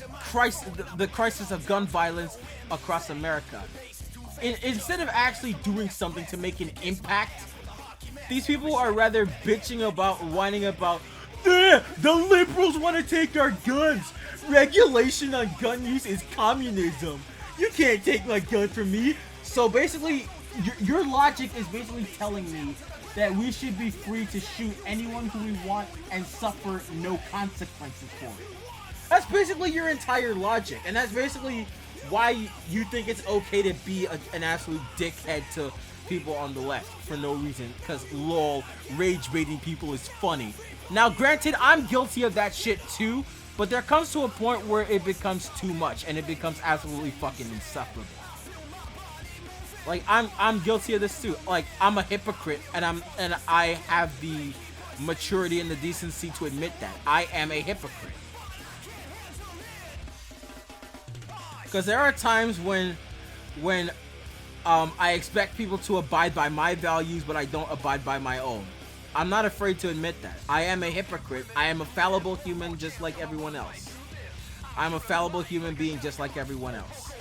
Speaker 2: the crisis of gun violence across America, instead of actually doing something to make an impact, these people are rather bitching about, whining about, the liberals want to take our guns. Regulation on gun use is communism. You can't take my gun from me. So basically, your logic is basically telling me that we should be free to shoot anyone who we want and suffer no consequences for it. That's basically your entire logic, and that's basically why you think it's okay to be an absolute dickhead to people on the left for no reason, because lol, rage baiting people is funny. Now granted, I'm guilty of that shit too, but there comes to a point where it becomes too much and it becomes absolutely fucking insufferable. Like, I'm guilty of this too. Like, I'm a hypocrite, and I have the maturity and the decency to admit that I am a hypocrite. Because there are times when I expect people to abide by my values, but I don't abide by my own. I'm not afraid to admit that. I am a hypocrite. I am a fallible human just like everyone else. I'm a fallible human being just like everyone else.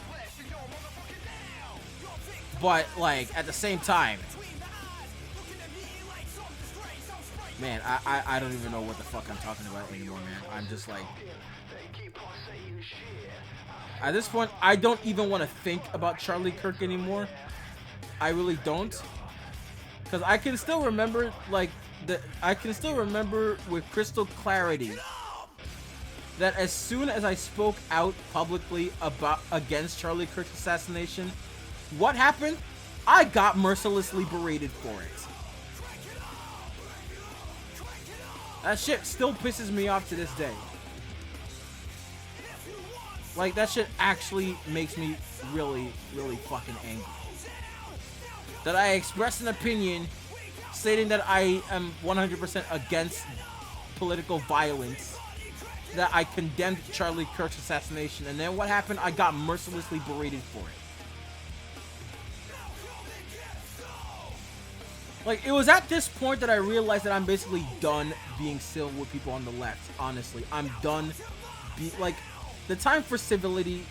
Speaker 2: But, like, at the same time, Man, I don't even know what the fuck I'm talking about anymore, man. I'm just like, at this point, I don't even want to think about Charlie Kirk anymore. I really don't, because I can still remember, like, I can still remember with crystal clarity that as soon as I spoke out publicly against Charlie Kirk's assassination, what happened? I got mercilessly berated for it. That shit still pisses me off to this day. Like, that shit actually makes me really, really fucking angry. That I expressed an opinion stating that I am 100% against political violence, that I condemned Charlie Kirk's assassination, and then what happened? I got mercilessly berated for it. Like, it was at this point that I realized that I'm basically done being civil with people on the left, honestly. I'm done. Like, the time for civility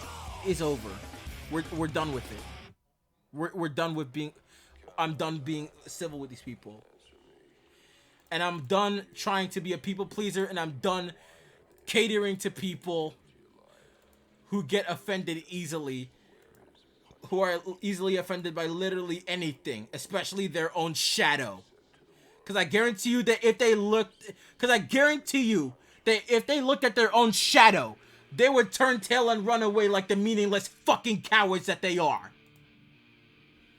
Speaker 2: is over. We're done with it. We're done with being... I'm done being civil with these people. And I'm done trying to be a people pleaser, and I'm done catering to people who get offended easily, who are easily offended by literally anything, especially their own shadow. Because I guarantee you that if they looked at their own shadow, they would turn tail and run away like the meaningless fucking cowards that they are.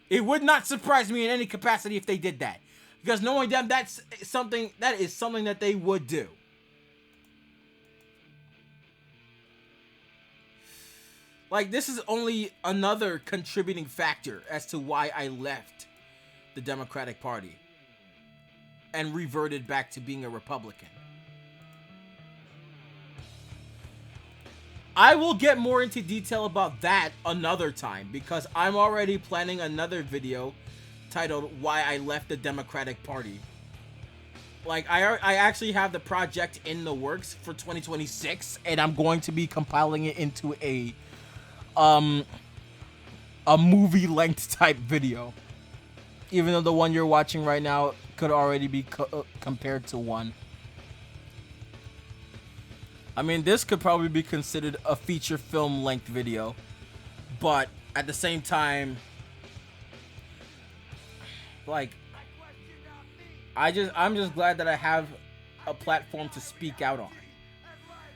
Speaker 2: It would not surprise me in any capacity if they did that. Because knowing them, that is something that they would do. Like, this is only another contributing factor as to why I left the Democratic Party and reverted back to being a Republican. I will get more into detail about that another time, because I'm already planning another video titled Why I Left the Democratic Party. Like, I actually have the project in the works for 2026, and I'm going to be compiling it into a movie-length type video. Even though the one you're watching right now could already be compared to one. I mean, this could probably be considered a feature film length video, but at the same time, like, I'm just glad that I have a platform to speak out on.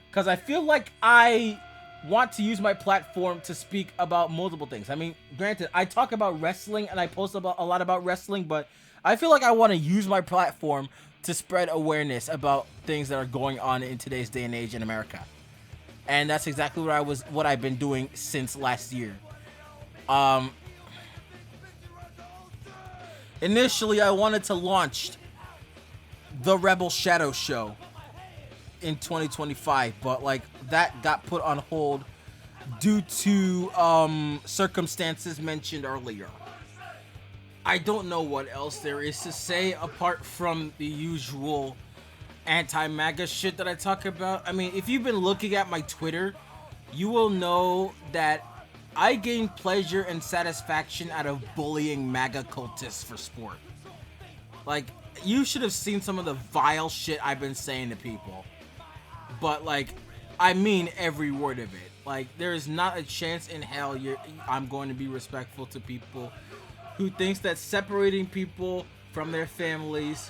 Speaker 2: Because I feel like I want to use my platform to speak about multiple things. I mean, granted, I talk about wrestling and I post about a lot about wrestling, but I feel like I want to use my platform to spread awareness about things that are going on in today's day and age in America. And that's exactly what I've been doing since last year. Initially, I wanted to launch the Rebel Shadow Show in 2025, but like that got put on hold due to circumstances mentioned earlier. I don't know what else there is to say apart from the usual anti-MAGA shit that I talk about. I mean, if you've been looking at my Twitter, you will know that I gain pleasure and satisfaction out of bullying MAGA cultists for sport. Like, you should have seen some of the vile shit I've been saying to people. But, like, I mean every word of it. Like, there is not a chance in hell I'm going to be respectful to people who thinks that separating people from their families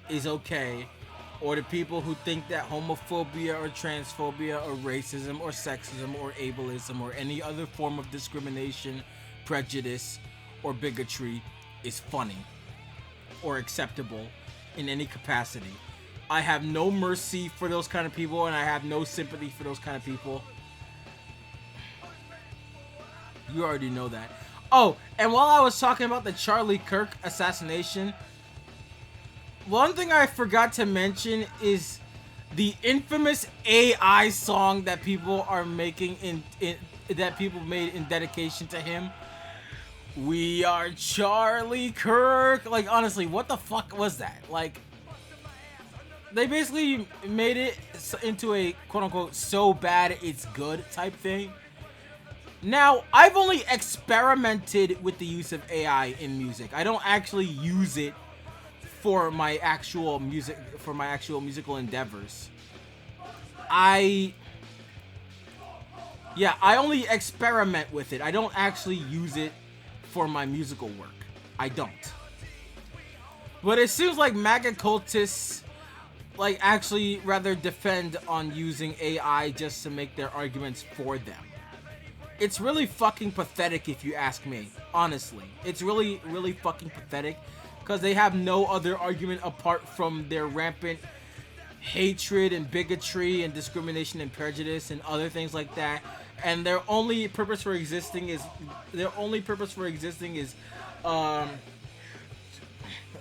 Speaker 2: is okay, or to people who think that homophobia or transphobia or racism or sexism or ableism or any other form of discrimination, prejudice, or bigotry is funny or acceptable in any capacity. I have no mercy for those kind of people, and I have no sympathy for those kind of people. You already know that. Oh, and while I was talking about the Charlie Kirk assassination, one thing I forgot to mention is the infamous AI song that people are making that people made in dedication to him. We are Charlie Kirk. Like, honestly, what the fuck was that? Like, they basically made it into a quote-unquote so bad it's good type thing. Now, I've only experimented with the use of AI in music. I don't actually use it for my actual musical endeavors. I only experiment with it. I don't actually use it for my musical work. I don't. But it seems like MAGA cultists like actually rather defend on using AI just to make their arguments for them. It's really fucking pathetic if you ask me. Honestly. It's really, really fucking pathetic because they have no other argument apart from their rampant hatred and bigotry and discrimination and prejudice and other things like that. And their only purpose for existing is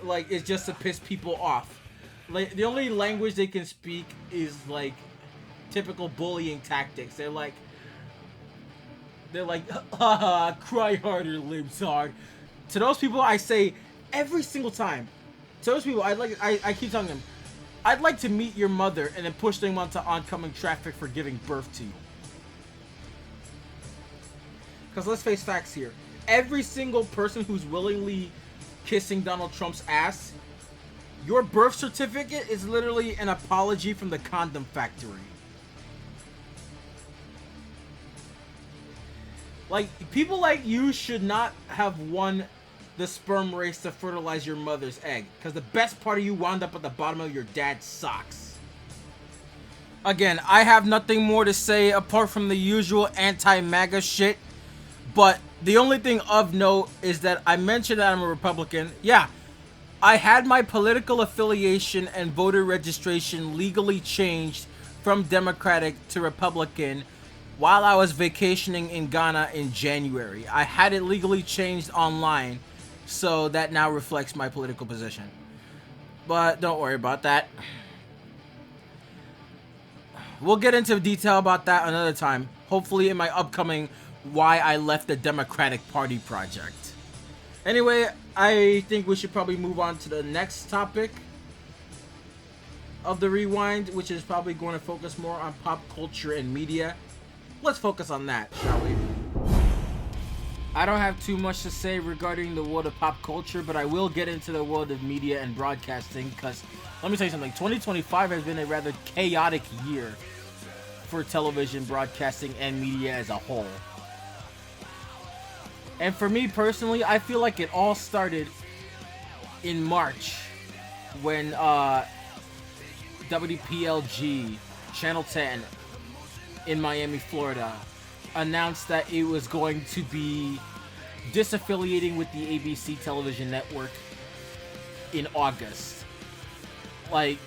Speaker 2: like it's just to piss people off. Like the only language they can speak is like typical bullying tactics. They're like haha, cry harder, libtard. To those people I say every single time. To those people I keep telling them, I'd like to meet your mother and then push them onto oncoming traffic for giving birth to you. Because let's face facts here. Every single person who's willingly kissing Donald Trump's ass, your birth certificate is literally an apology from the condom factory. Like, people like you should not have won the sperm race to fertilize your mother's egg. Because the best part of you wound up at the bottom of your dad's socks. Again, I have nothing more to say apart from the usual anti-MAGA shit. But the only thing of note is that I mentioned that I'm a Republican. Yeah, I had my political affiliation and voter registration legally changed from Democratic to Republican while I was vacationing in Ghana in January. I had it legally changed online, so that now reflects my political position. But don't worry about that. We'll get into detail about that another time. Hopefully in my upcoming Why I Left the Democratic Party project. Anyway, I think we should probably move on to the next topic of the Rewind, which is probably going to focus more on pop culture and media. Let's focus on that, shall we? I don't have too much to say regarding the world of pop culture, but I will get into the world of media and broadcasting, because let me tell you something, 2025 has been a rather chaotic year for television, broadcasting, and media as a whole. And for me personally, I feel like it all started in March when WPLG Channel 10 in Miami, Florida announced that it was going to be disaffiliating with the ABC television network in August. Like,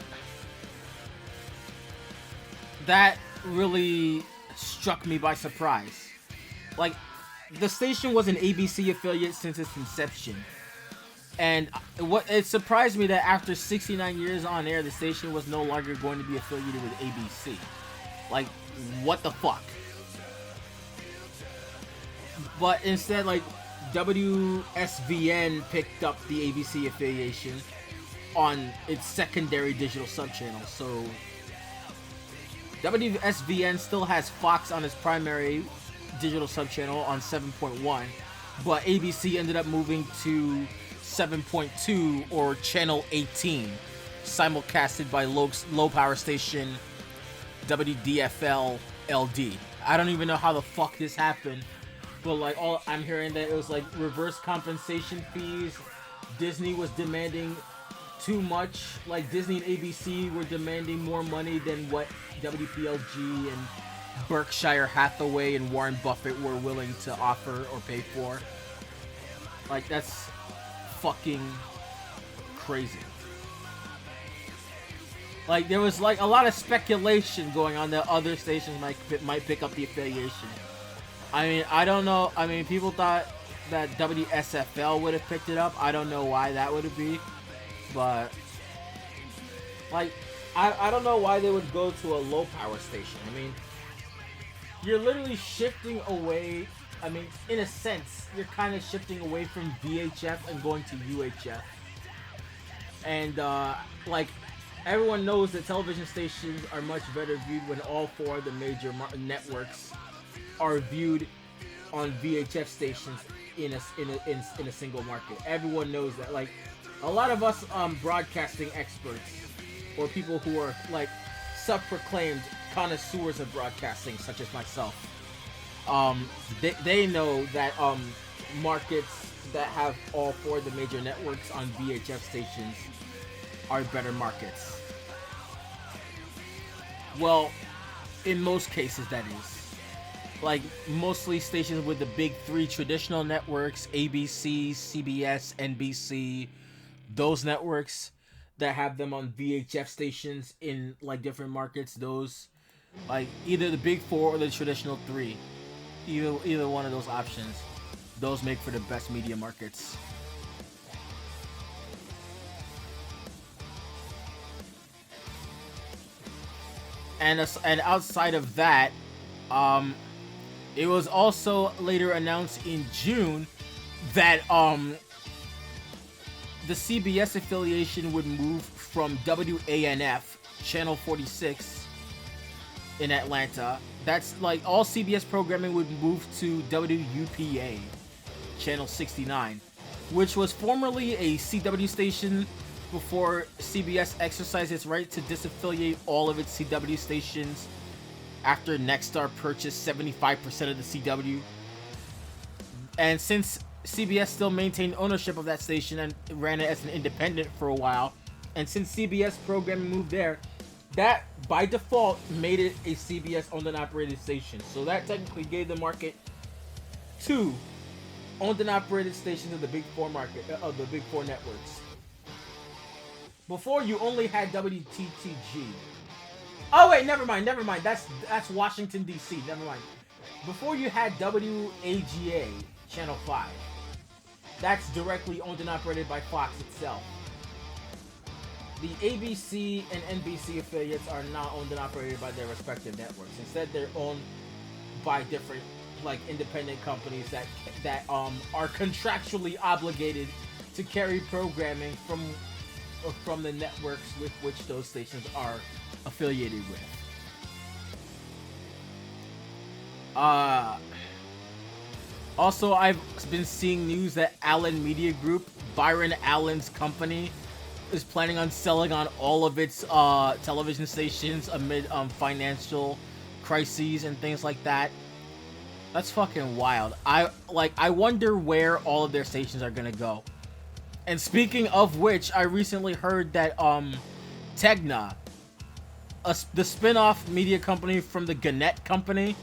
Speaker 2: that really struck me by surprise. Like, the station was an ABC affiliate since its inception. And it surprised me that after 69 years on air, the station was no longer going to be affiliated with ABC. Like, what the fuck? But instead, like, WSVN picked up the ABC affiliation on its secondary digital subchannel. So, WSVN still has Fox on its primary digital subchannel on 7.1, but ABC ended up moving to 7.2 or channel 18, simulcasted by low power station WDFL LD. I don't even know how the fuck this happened, but like all I'm hearing that it was like reverse compensation fees. Disney was demanding too much. Like Disney and ABC were demanding more money than what WPLG and Berkshire Hathaway and Warren Buffett were willing to offer or pay for. Like, that's fucking crazy. Like, there was like a lot of speculation going on that other stations might pick up the affiliation. I mean, I don't know. I mean, people thought that WSFL would have picked it up. I don't know why that would be, but like, I don't know why they would go to a low power station. I mean, you're literally shifting away. I mean, in a sense, you're kind of shifting away from VHF and going to UHF. And, like, everyone knows that television stations are much better viewed when all four of the major networks are viewed on VHF stations in a single market. Everyone knows that. Like, a lot of us broadcasting experts or people who are like self-proclaimed connoisseurs of broadcasting, such as myself, they know that markets that have all four of the major networks on VHF stations are better markets. Well, in most cases, that is. Like, mostly stations with the big three traditional networks, ABC, CBS, NBC, those networks that have them on VHF stations in, like, different markets, those, like, either the big four or the traditional three. Either one of those options. Those make for the best media markets. And outside of that, it was also later announced in June that the CBS affiliation would move from WANF channel 46 in Atlanta. That's like all CBS programming would move to WUPA channel 69, which was formerly a CW station before CBS exercised its right to disaffiliate all of its CW stations after Nexstar purchased 75% of the CW. And since CBS still maintained ownership of that station and ran it as an independent for a while, and since CBS programming moved there, that by default made it a CBS owned and operated station. So that technically gave the market two owned and operated stations of the big four market of the big four networks. Before, you only had WTTG. Oh wait, never mind. That's Washington DC. Never mind. Before, you had WAGA channel 5. That's directly owned and operated by Fox itself. The ABC and NBC affiliates are not owned and operated by their respective networks. Instead, they're owned by different, like, independent companies that are contractually obligated to carry programming from the networks with which those stations are affiliated with. Also, I've been seeing news that Allen Media Group, Byron Allen's company, is planning on selling on all of its television stations amid financial crises and things like that. That's fucking wild. I wonder where all of their stations are gonna go. And speaking of which, I recently heard that Tegna, the spin-off media company from the Gannett Company,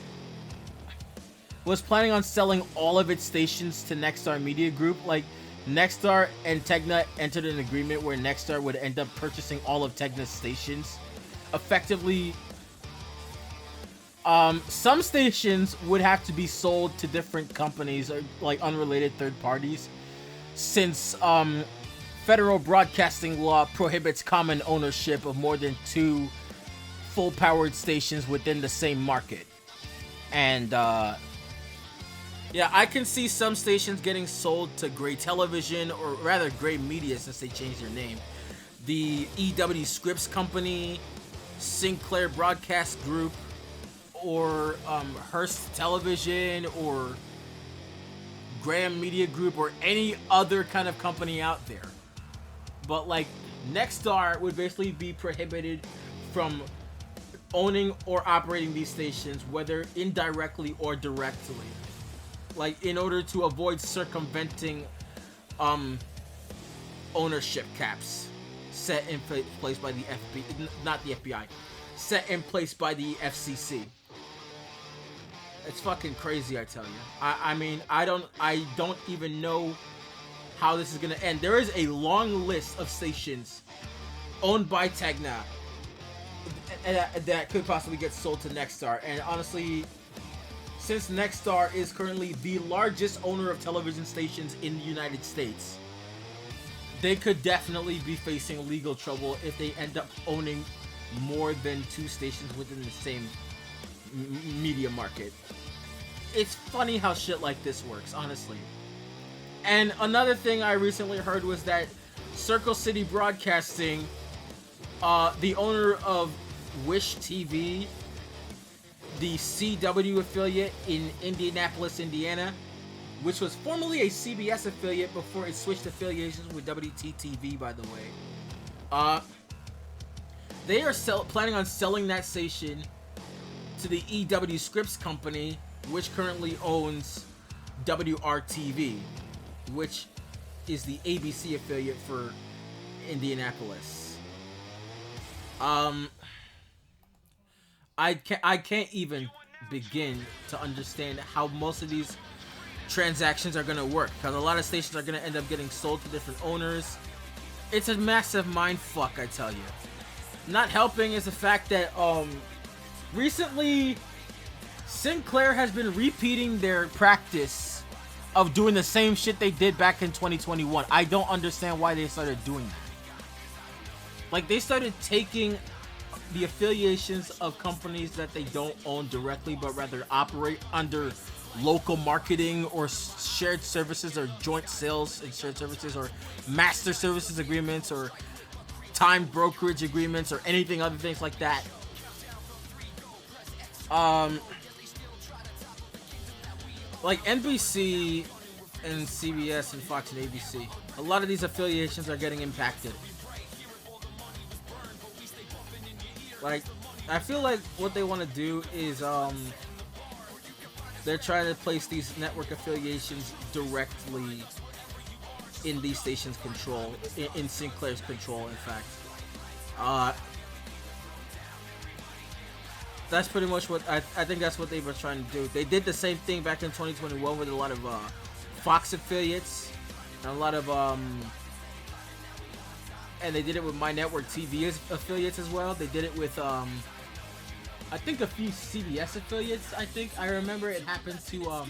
Speaker 2: was planning on selling all of its stations to Nexstar Media Group. Like, Nexstar and Tegna entered an agreement where Nexstar would end up purchasing all of Tegna's stations. Effectively, some stations would have to be sold to different companies or, like, unrelated third parties, since federal broadcasting law prohibits common ownership of more than two full-powered stations within the same market. And yeah, I can see some stations getting sold to Gray Television, or rather Gray Media since they changed their name, the EW Scripps Company, Sinclair Broadcast Group, or Hearst Television, or Graham Media Group, or any other kind of company out there. But, like, Nexstar would basically be prohibited from owning or operating these stations, whether indirectly or directly, like, in order to avoid circumventing ownership caps set in place by the FBI, set in place by the FCC. It's fucking crazy, I tell you. I mean, I don't even know how this is gonna end. There is a long list of stations owned by Tegna that could possibly get sold to Nexstar. And honestly, since Nexstar is currently the largest owner of television stations in the United States, they could definitely be facing legal trouble if they end up owning more than two stations within the same media market. It's funny how shit like this works, honestly. And another thing I recently heard was that Circle City Broadcasting, the owner of Wish TV, the CW affiliate in Indianapolis, Indiana, which was formerly a CBS affiliate before it switched affiliations with WTTV, by the way. They are planning on selling that station to the EW Scripps Company, which currently owns WRTV, which is the ABC affiliate for Indianapolis. I can't even begin to understand how most of these transactions are going to work, because a lot of stations are going to end up getting sold to different owners. It's a massive mind fuck, I tell you. Not helping is the fact that recently Sinclair has been repeating their practice of doing the same shit they did back in 2021. I don't understand why they started doing that. Like, they started taking the affiliations of companies that they don't own directly, but rather operate under local marketing or shared services or joint sales and shared services or master services agreements or time brokerage agreements or anything other things like that. Like NBC and CBS and Fox and ABC, a lot of these affiliations are getting impacted. Like, I feel like what they want to do is they're trying to place these network affiliations directly in these stations' control, in Sinclair's control, in fact. That's pretty much what I think that's what they were trying to do. They did the same thing back in 2021 with a lot of Fox affiliates and a lot of and they did it with My Network TV affiliates as well. They did it with I think a few CBS affiliates. I remember it happened to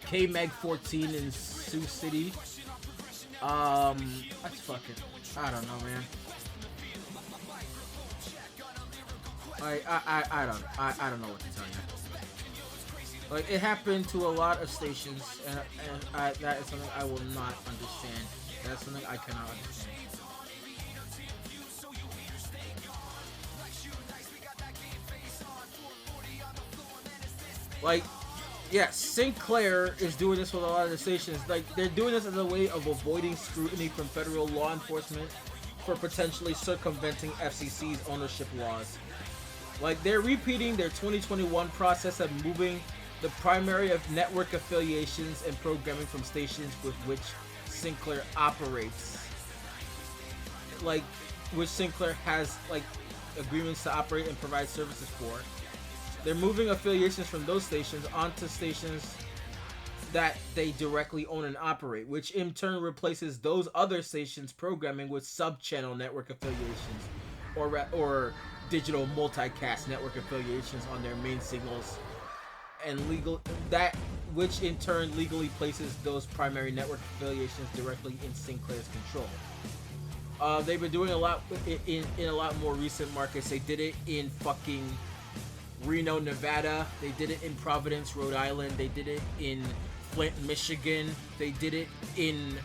Speaker 2: KMEG 14 in Sioux City. That's fucking, I don't know, man. I don't know what to tell you. Like, it happened to a lot of stations, and that is something I will not understand. That's something I cannot understand. Like, yes, Sinclair is doing this with a lot of the stations. Like, they're doing this as a way of avoiding scrutiny from federal law enforcement for potentially circumventing FCC's ownership laws. Like, they're repeating their 2021 process of moving the primary of network affiliations and programming from stations with which Sinclair operates. Like, which Sinclair has, like, agreements to operate and provide services for. They're moving affiliations from those stations onto stations that they directly own and operate, which in turn replaces those other stations' programming with sub-channel network affiliations or digital multicast network affiliations on their main signals, and which in turn legally places those primary network affiliations directly in Sinclair's control. They've been doing a lot in a lot more recent markets. They did it in fucking Reno, Nevada. They did it in Providence, Rhode Island. They did it in Flint, Michigan. They did it in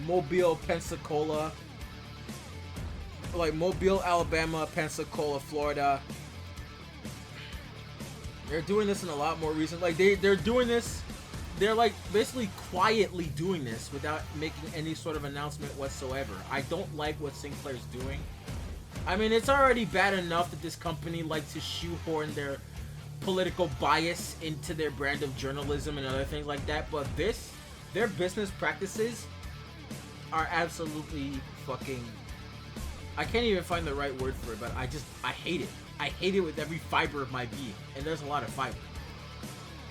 Speaker 2: Mobile, Pensacola. Like Mobile, Alabama, Pensacola, Florida. They're doing this in a lot more recent. Like they're doing this. They're like basically quietly doing this without making any sort of announcement whatsoever. I don't like what Sinclair's doing. I mean, it's already bad enough that this company likes to shoehorn their political bias into their brand of journalism and other things like that, but their business practices are absolutely fucking... I can't even find the right word for it, but I hate it. I hate it with every fiber of my being, and there's a lot of fiber.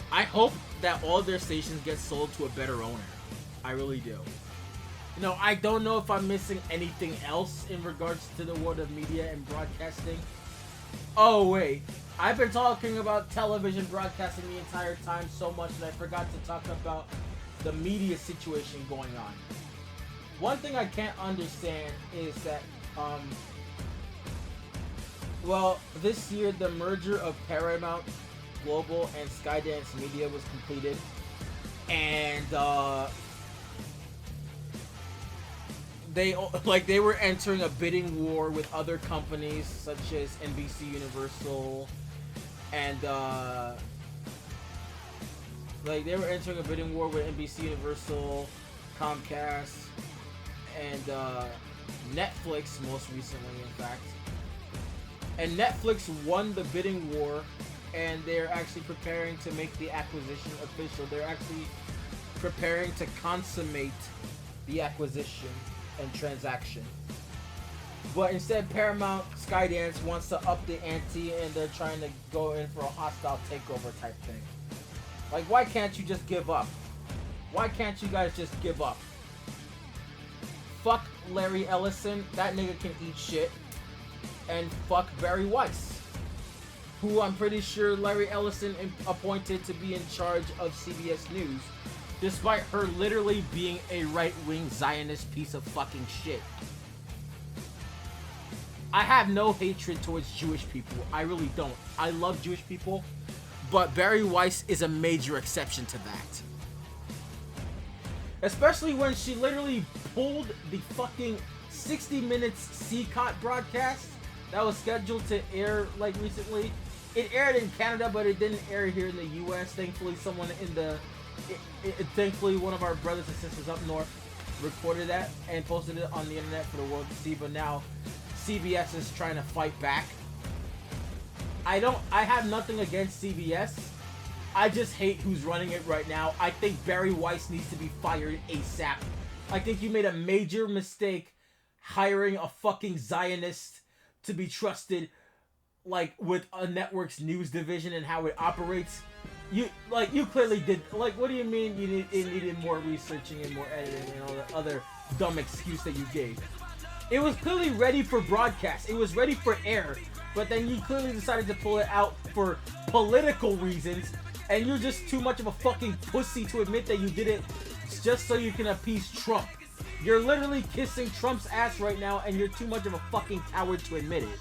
Speaker 2: I hope that all their stations get sold to a better owner. I really do. No, I don't know if I'm missing anything else in regards to the world of media and broadcasting. Oh, wait. I've been talking about television broadcasting the entire time so much that I forgot to talk about the media situation going on. One thing I can't understand is that, well, this year the merger of Paramount Global and Skydance Media was completed. And, they were entering a bidding war with other companies such as NBC Universal and Like, they were entering a bidding war with NBC, Universal, Comcast, and Netflix most recently, in fact. And Netflix won the bidding war, and they're actually preparing to make the acquisition official. They're actually preparing to consummate the acquisition and transaction. But instead, Paramount Skydance wants to up the ante, and they're trying to go in for a hostile takeover type thing. Like, why can't you just give up? Why can't you guys just give up? Fuck Larry Ellison, that nigga can eat shit. And fuck Barry Weiss, who I'm pretty sure Larry Ellison appointed to be in charge of CBS News, despite her literally being a right-wing Zionist piece of fucking shit. I have no hatred towards Jewish people. I really don't. I love Jewish people, but Barry Weiss is a major exception to that. Especially when she literally pulled the fucking 60 Minutes CCOT broadcast that was scheduled to air, like, recently. It aired in Canada, but it didn't air here in the US. Thankfully, someone in the... thankfully, one of our brothers and sisters up north recorded that and posted it on the internet for the world to see, but now CBS is trying to fight back. I have nothing against CBS. I just hate who's running it right now. I think Barry Weiss needs to be fired ASAP. I think you made a major mistake hiring a fucking Zionist to be trusted, like, with a network's news division and how it operates. You clearly did. Like, what do you mean it needed more researching and more editing and all the other dumb excuse that you gave? It was clearly ready for broadcast. It was ready for air. But then you clearly decided to pull it out for political reasons. And you're just too much of a fucking pussy to admit that you did it just so you can appease Trump. You're literally kissing Trump's ass right now, and you're too much of a fucking coward to admit it.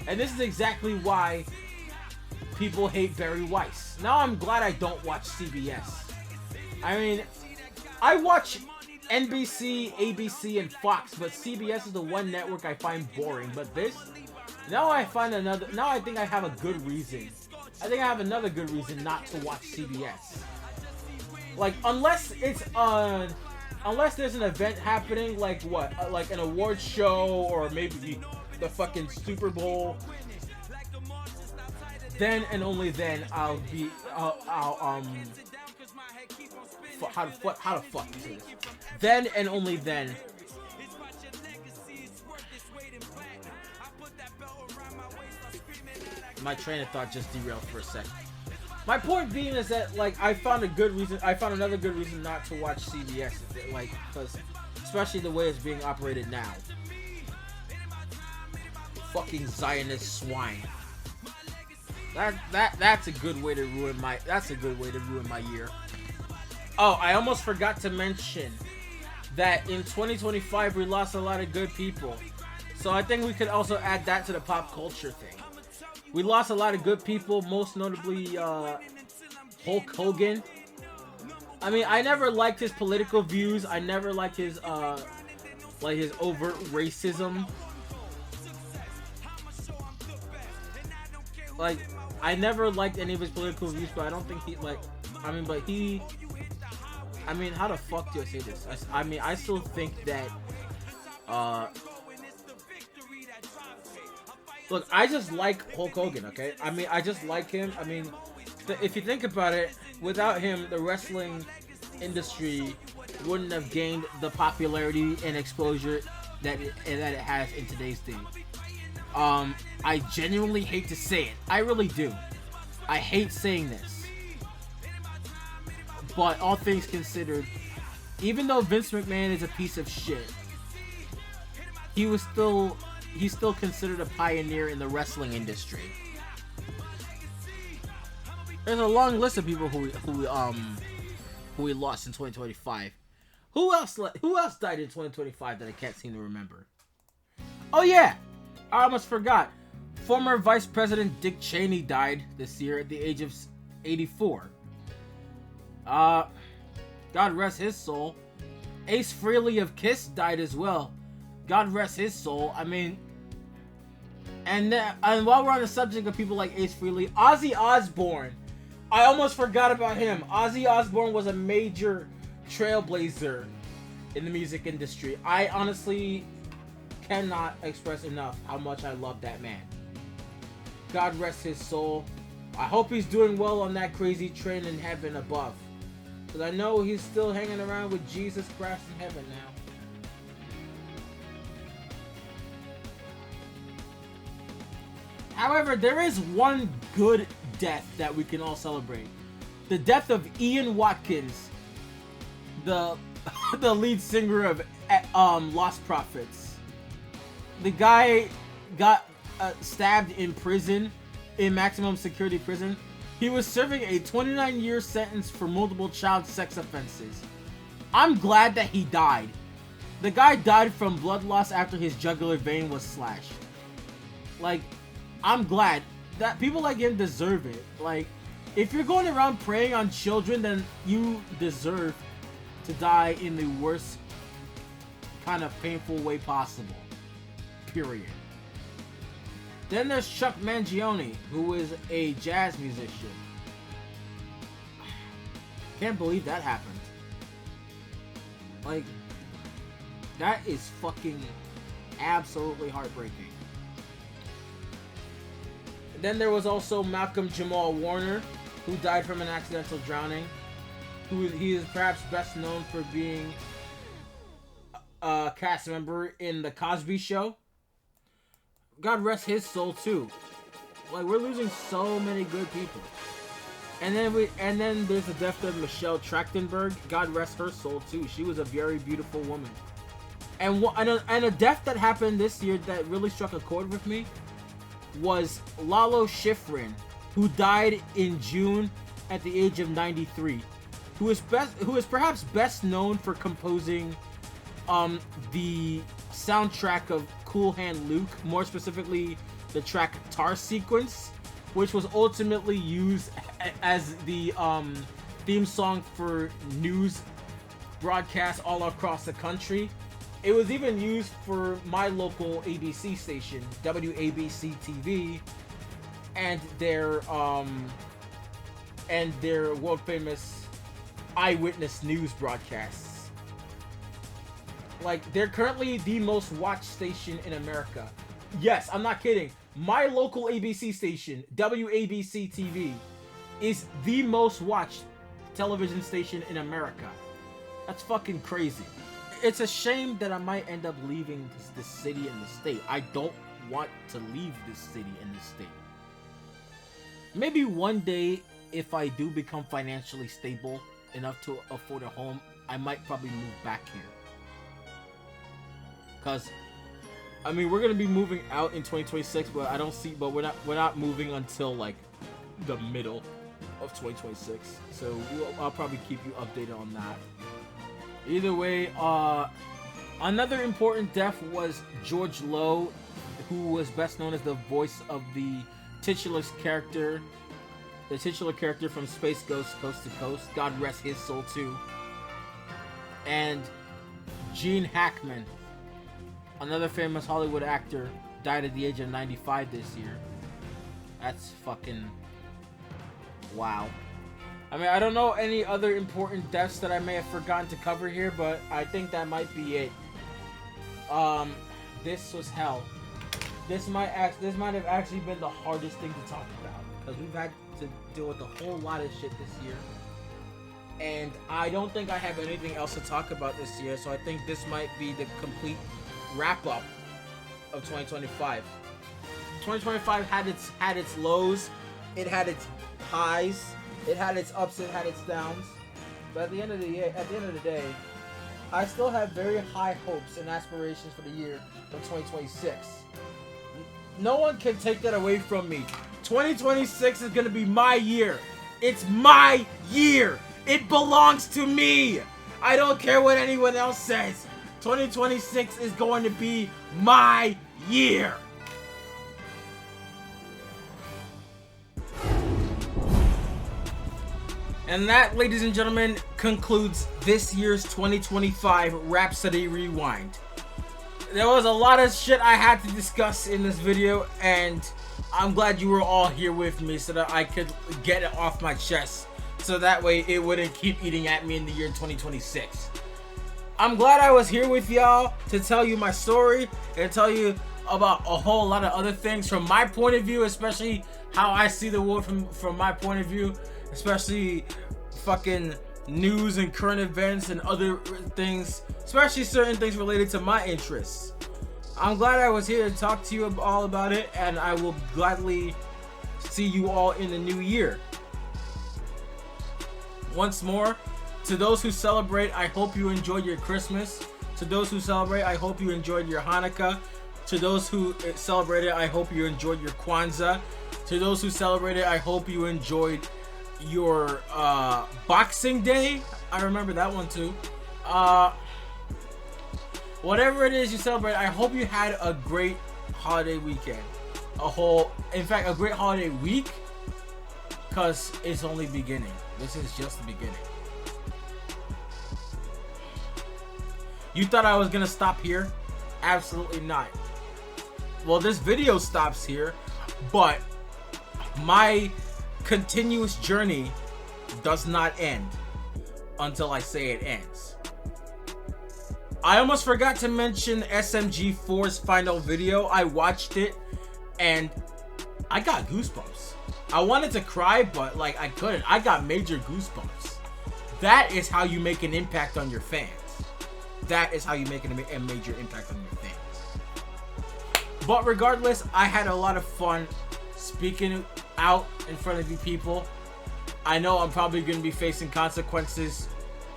Speaker 2: And this is exactly why people hate Barry Weiss. Now I'm glad I don't watch CBS. I mean, I watch NBC, ABC, and Fox, but CBS is the one network I find boring. But this, now I think I have a good reason. I think I have another good reason not to watch CBS. Like, unless there's an event happening, like what? Like an award show, or maybe the fucking Super Bowl. Then and only then how the fuck is this? Then and only then. My train of thought just derailed for a second. My point being is that, like, I found another good reason not to watch CBS, like, because especially the way it's being operated now. Fucking Zionist swine. That's a good way to ruin my year. Oh, I almost forgot to mention that in 2025 we lost a lot of good people. So I think we could also add that to the pop culture thing. We lost a lot of good people, most notably Hulk Hogan. I mean, I never liked his political views. I never liked his his overt racism. Like, I never liked any of his political views, but I don't think how the fuck do I say this? I still think that look, I just like Hulk Hogan, okay? I mean, I just like him. I mean, if you think about it, without him, the wrestling industry wouldn't have gained the popularity and exposure that it has in today's day. I genuinely hate to say it. I really do. I hate saying this. But all things considered, even though Vince McMahon is a piece of shit, he's still considered a pioneer in the wrestling industry. There's a long list of people who we lost in 2025. Who else died in 2025 that I can't seem to remember? Oh yeah, I almost forgot. Former Vice President Dick Cheney died this year at the age of 84. God rest his soul. Ace Frehley of Kiss died as well. God rest his soul. I mean, and while we're on the subject of people like Ace Frehley, Ozzy Osbourne I almost forgot about him. Ozzy Osbourne was a major trailblazer in the music industry. I honestly cannot express enough how much I love that man. God rest his soul. I hope he's doing well on that crazy train in heaven above. Because I know he's still hanging around with Jesus Christ in heaven now. However, there is one good death that we can all celebrate. The death of Ian Watkins, the the lead singer of Lost Prophets. The guy got stabbed in prison, in maximum security prison. He was serving a 29-year sentence for multiple child sex offenses. I'm glad that he died. The guy died from blood loss after his jugular vein was slashed. Like, I'm glad that people like him deserve it. Like, if you're going around preying on children, then you deserve to die in the worst kind of painful way possible. Period. Then there's Chuck Mangione, who is a jazz musician. Can't believe that happened. Like, that is fucking absolutely heartbreaking. Then there was also Malcolm Jamal Warner, who died from an accidental drowning. He is perhaps best known for being a cast member in The Cosby Show. God rest his soul too. Like, we're losing so many good people. And then there's the death of Michelle Trachtenberg. God rest her soul too. She was a very beautiful woman. And a death that happened this year that really struck a chord with me was Lalo Schifrin, who died in June at the age of 93. Who is perhaps best known for composing the soundtrack of Cool Hand Luke, more specifically the track Tar Sequence, which was ultimately used as the theme song for news broadcasts all across the country. It was even used for my local ABC station, WABC TV, and their world famous eyewitness news broadcasts. Like, they're currently the most watched station in America. Yes, I'm not kidding. My local ABC station, WABC TV, is the most watched television station in America. That's fucking crazy. It's a shame that I might end up leaving this city and the state. I don't want to leave this city and this state. Maybe one day, if I do become financially stable enough to afford a home, I might probably move back here. Cause, I mean, we're gonna be moving out in 2026, but we're not moving until like the middle of 2026. So I'll probably keep you updated on that. Either way, another important death was George Lowe, who was best known as the voice of the titular character from Space Ghost Coast to Coast. God rest his soul too. And Gene Hackman, another famous Hollywood actor, died at the age of 95 this year. That's fucking wow. I mean, I don't know any other important deaths that I may have forgotten to cover here, but I think that might be it. This was hell. This might have actually been the hardest thing to talk about, because we've had to deal with a whole lot of shit this year. And I don't think I have anything else to talk about this year, so I think this might be the complete wrap-up of 2025. 2025 had its lows, it had its highs, it had its ups, it had its downs. But at the end of the day, I still have very high hopes and aspirations for the year of 2026. No one can take that away from me. 2026 is gonna be my year. It's my year. It belongs to me. I don't care what anyone else says. 2026 is going to be my year. And that, ladies and gentlemen, concludes this year's 2025 Rhapsody Rewind. There was a lot of shit I had to discuss in this video, and I'm glad you were all here with me so that I could get it off my chest, so that way it wouldn't keep eating at me in the year 2026. I'm glad I was here with y'all to tell you my story and tell you about a whole lot of other things from my point of view, especially how I see the world from my point of view, especially fucking news and current events and other things, especially certain things related to my interests. I'm glad I was here to talk to you all about it, and I will gladly see you all in the new year. Once more, to those who celebrate, I hope you enjoyed your Christmas. To those who celebrate, I hope you enjoyed your Hanukkah. To those who celebrated, I hope you enjoyed your Kwanzaa. To those who celebrated, I hope you enjoyed your Boxing Day. I remember that one too. Whatever it is you celebrate, I hope you had a great holiday weekend. In fact, a great holiday week, because it's only beginning. This is just the beginning. You thought I was gonna stop here? Absolutely not. Well, this video stops here, but my continuous journey does not end until I say it ends. I almost forgot to mention SMG4's final video. I watched it and I got goosebumps. I wanted to cry, but like I couldn't. I got major goosebumps. That is how you make an impact on your fans. That is how you make a major impact on your fans. But regardless, I had a lot of fun speaking out in front of you people. I know I'm probably going to be facing consequences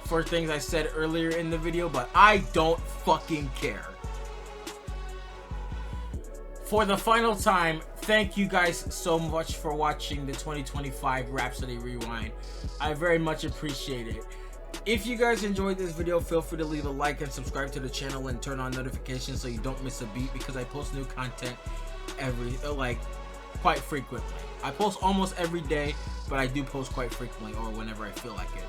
Speaker 2: for things I said earlier in the video, but I don't fucking care. For the final time, thank you guys so much for watching the 2025 Rhapsody Rewind. I very much appreciate it. If you guys enjoyed this video, feel free to leave a like and subscribe to the channel and turn on notifications so you don't miss a beat, because I post new content quite frequently. I post almost every day, but I do post quite frequently or whenever I feel like it.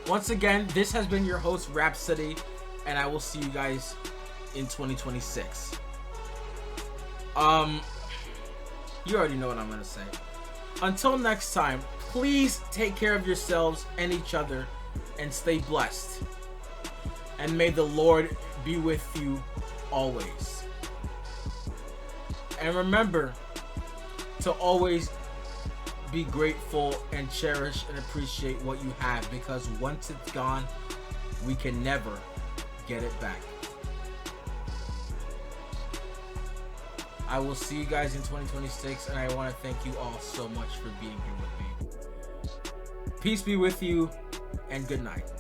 Speaker 2: Once again, this has been your host Rhapsody, and I will see you guys in 2026. You already know what I'm gonna say. Until next time, please take care of yourselves and each other and stay blessed. And may the Lord be with you always. And remember to always be grateful and cherish and appreciate what you have, because once it's gone, we can never get it back. I will see you guys in 2026, and I want to thank you all so much for being here with me. Peace be with you, and good night.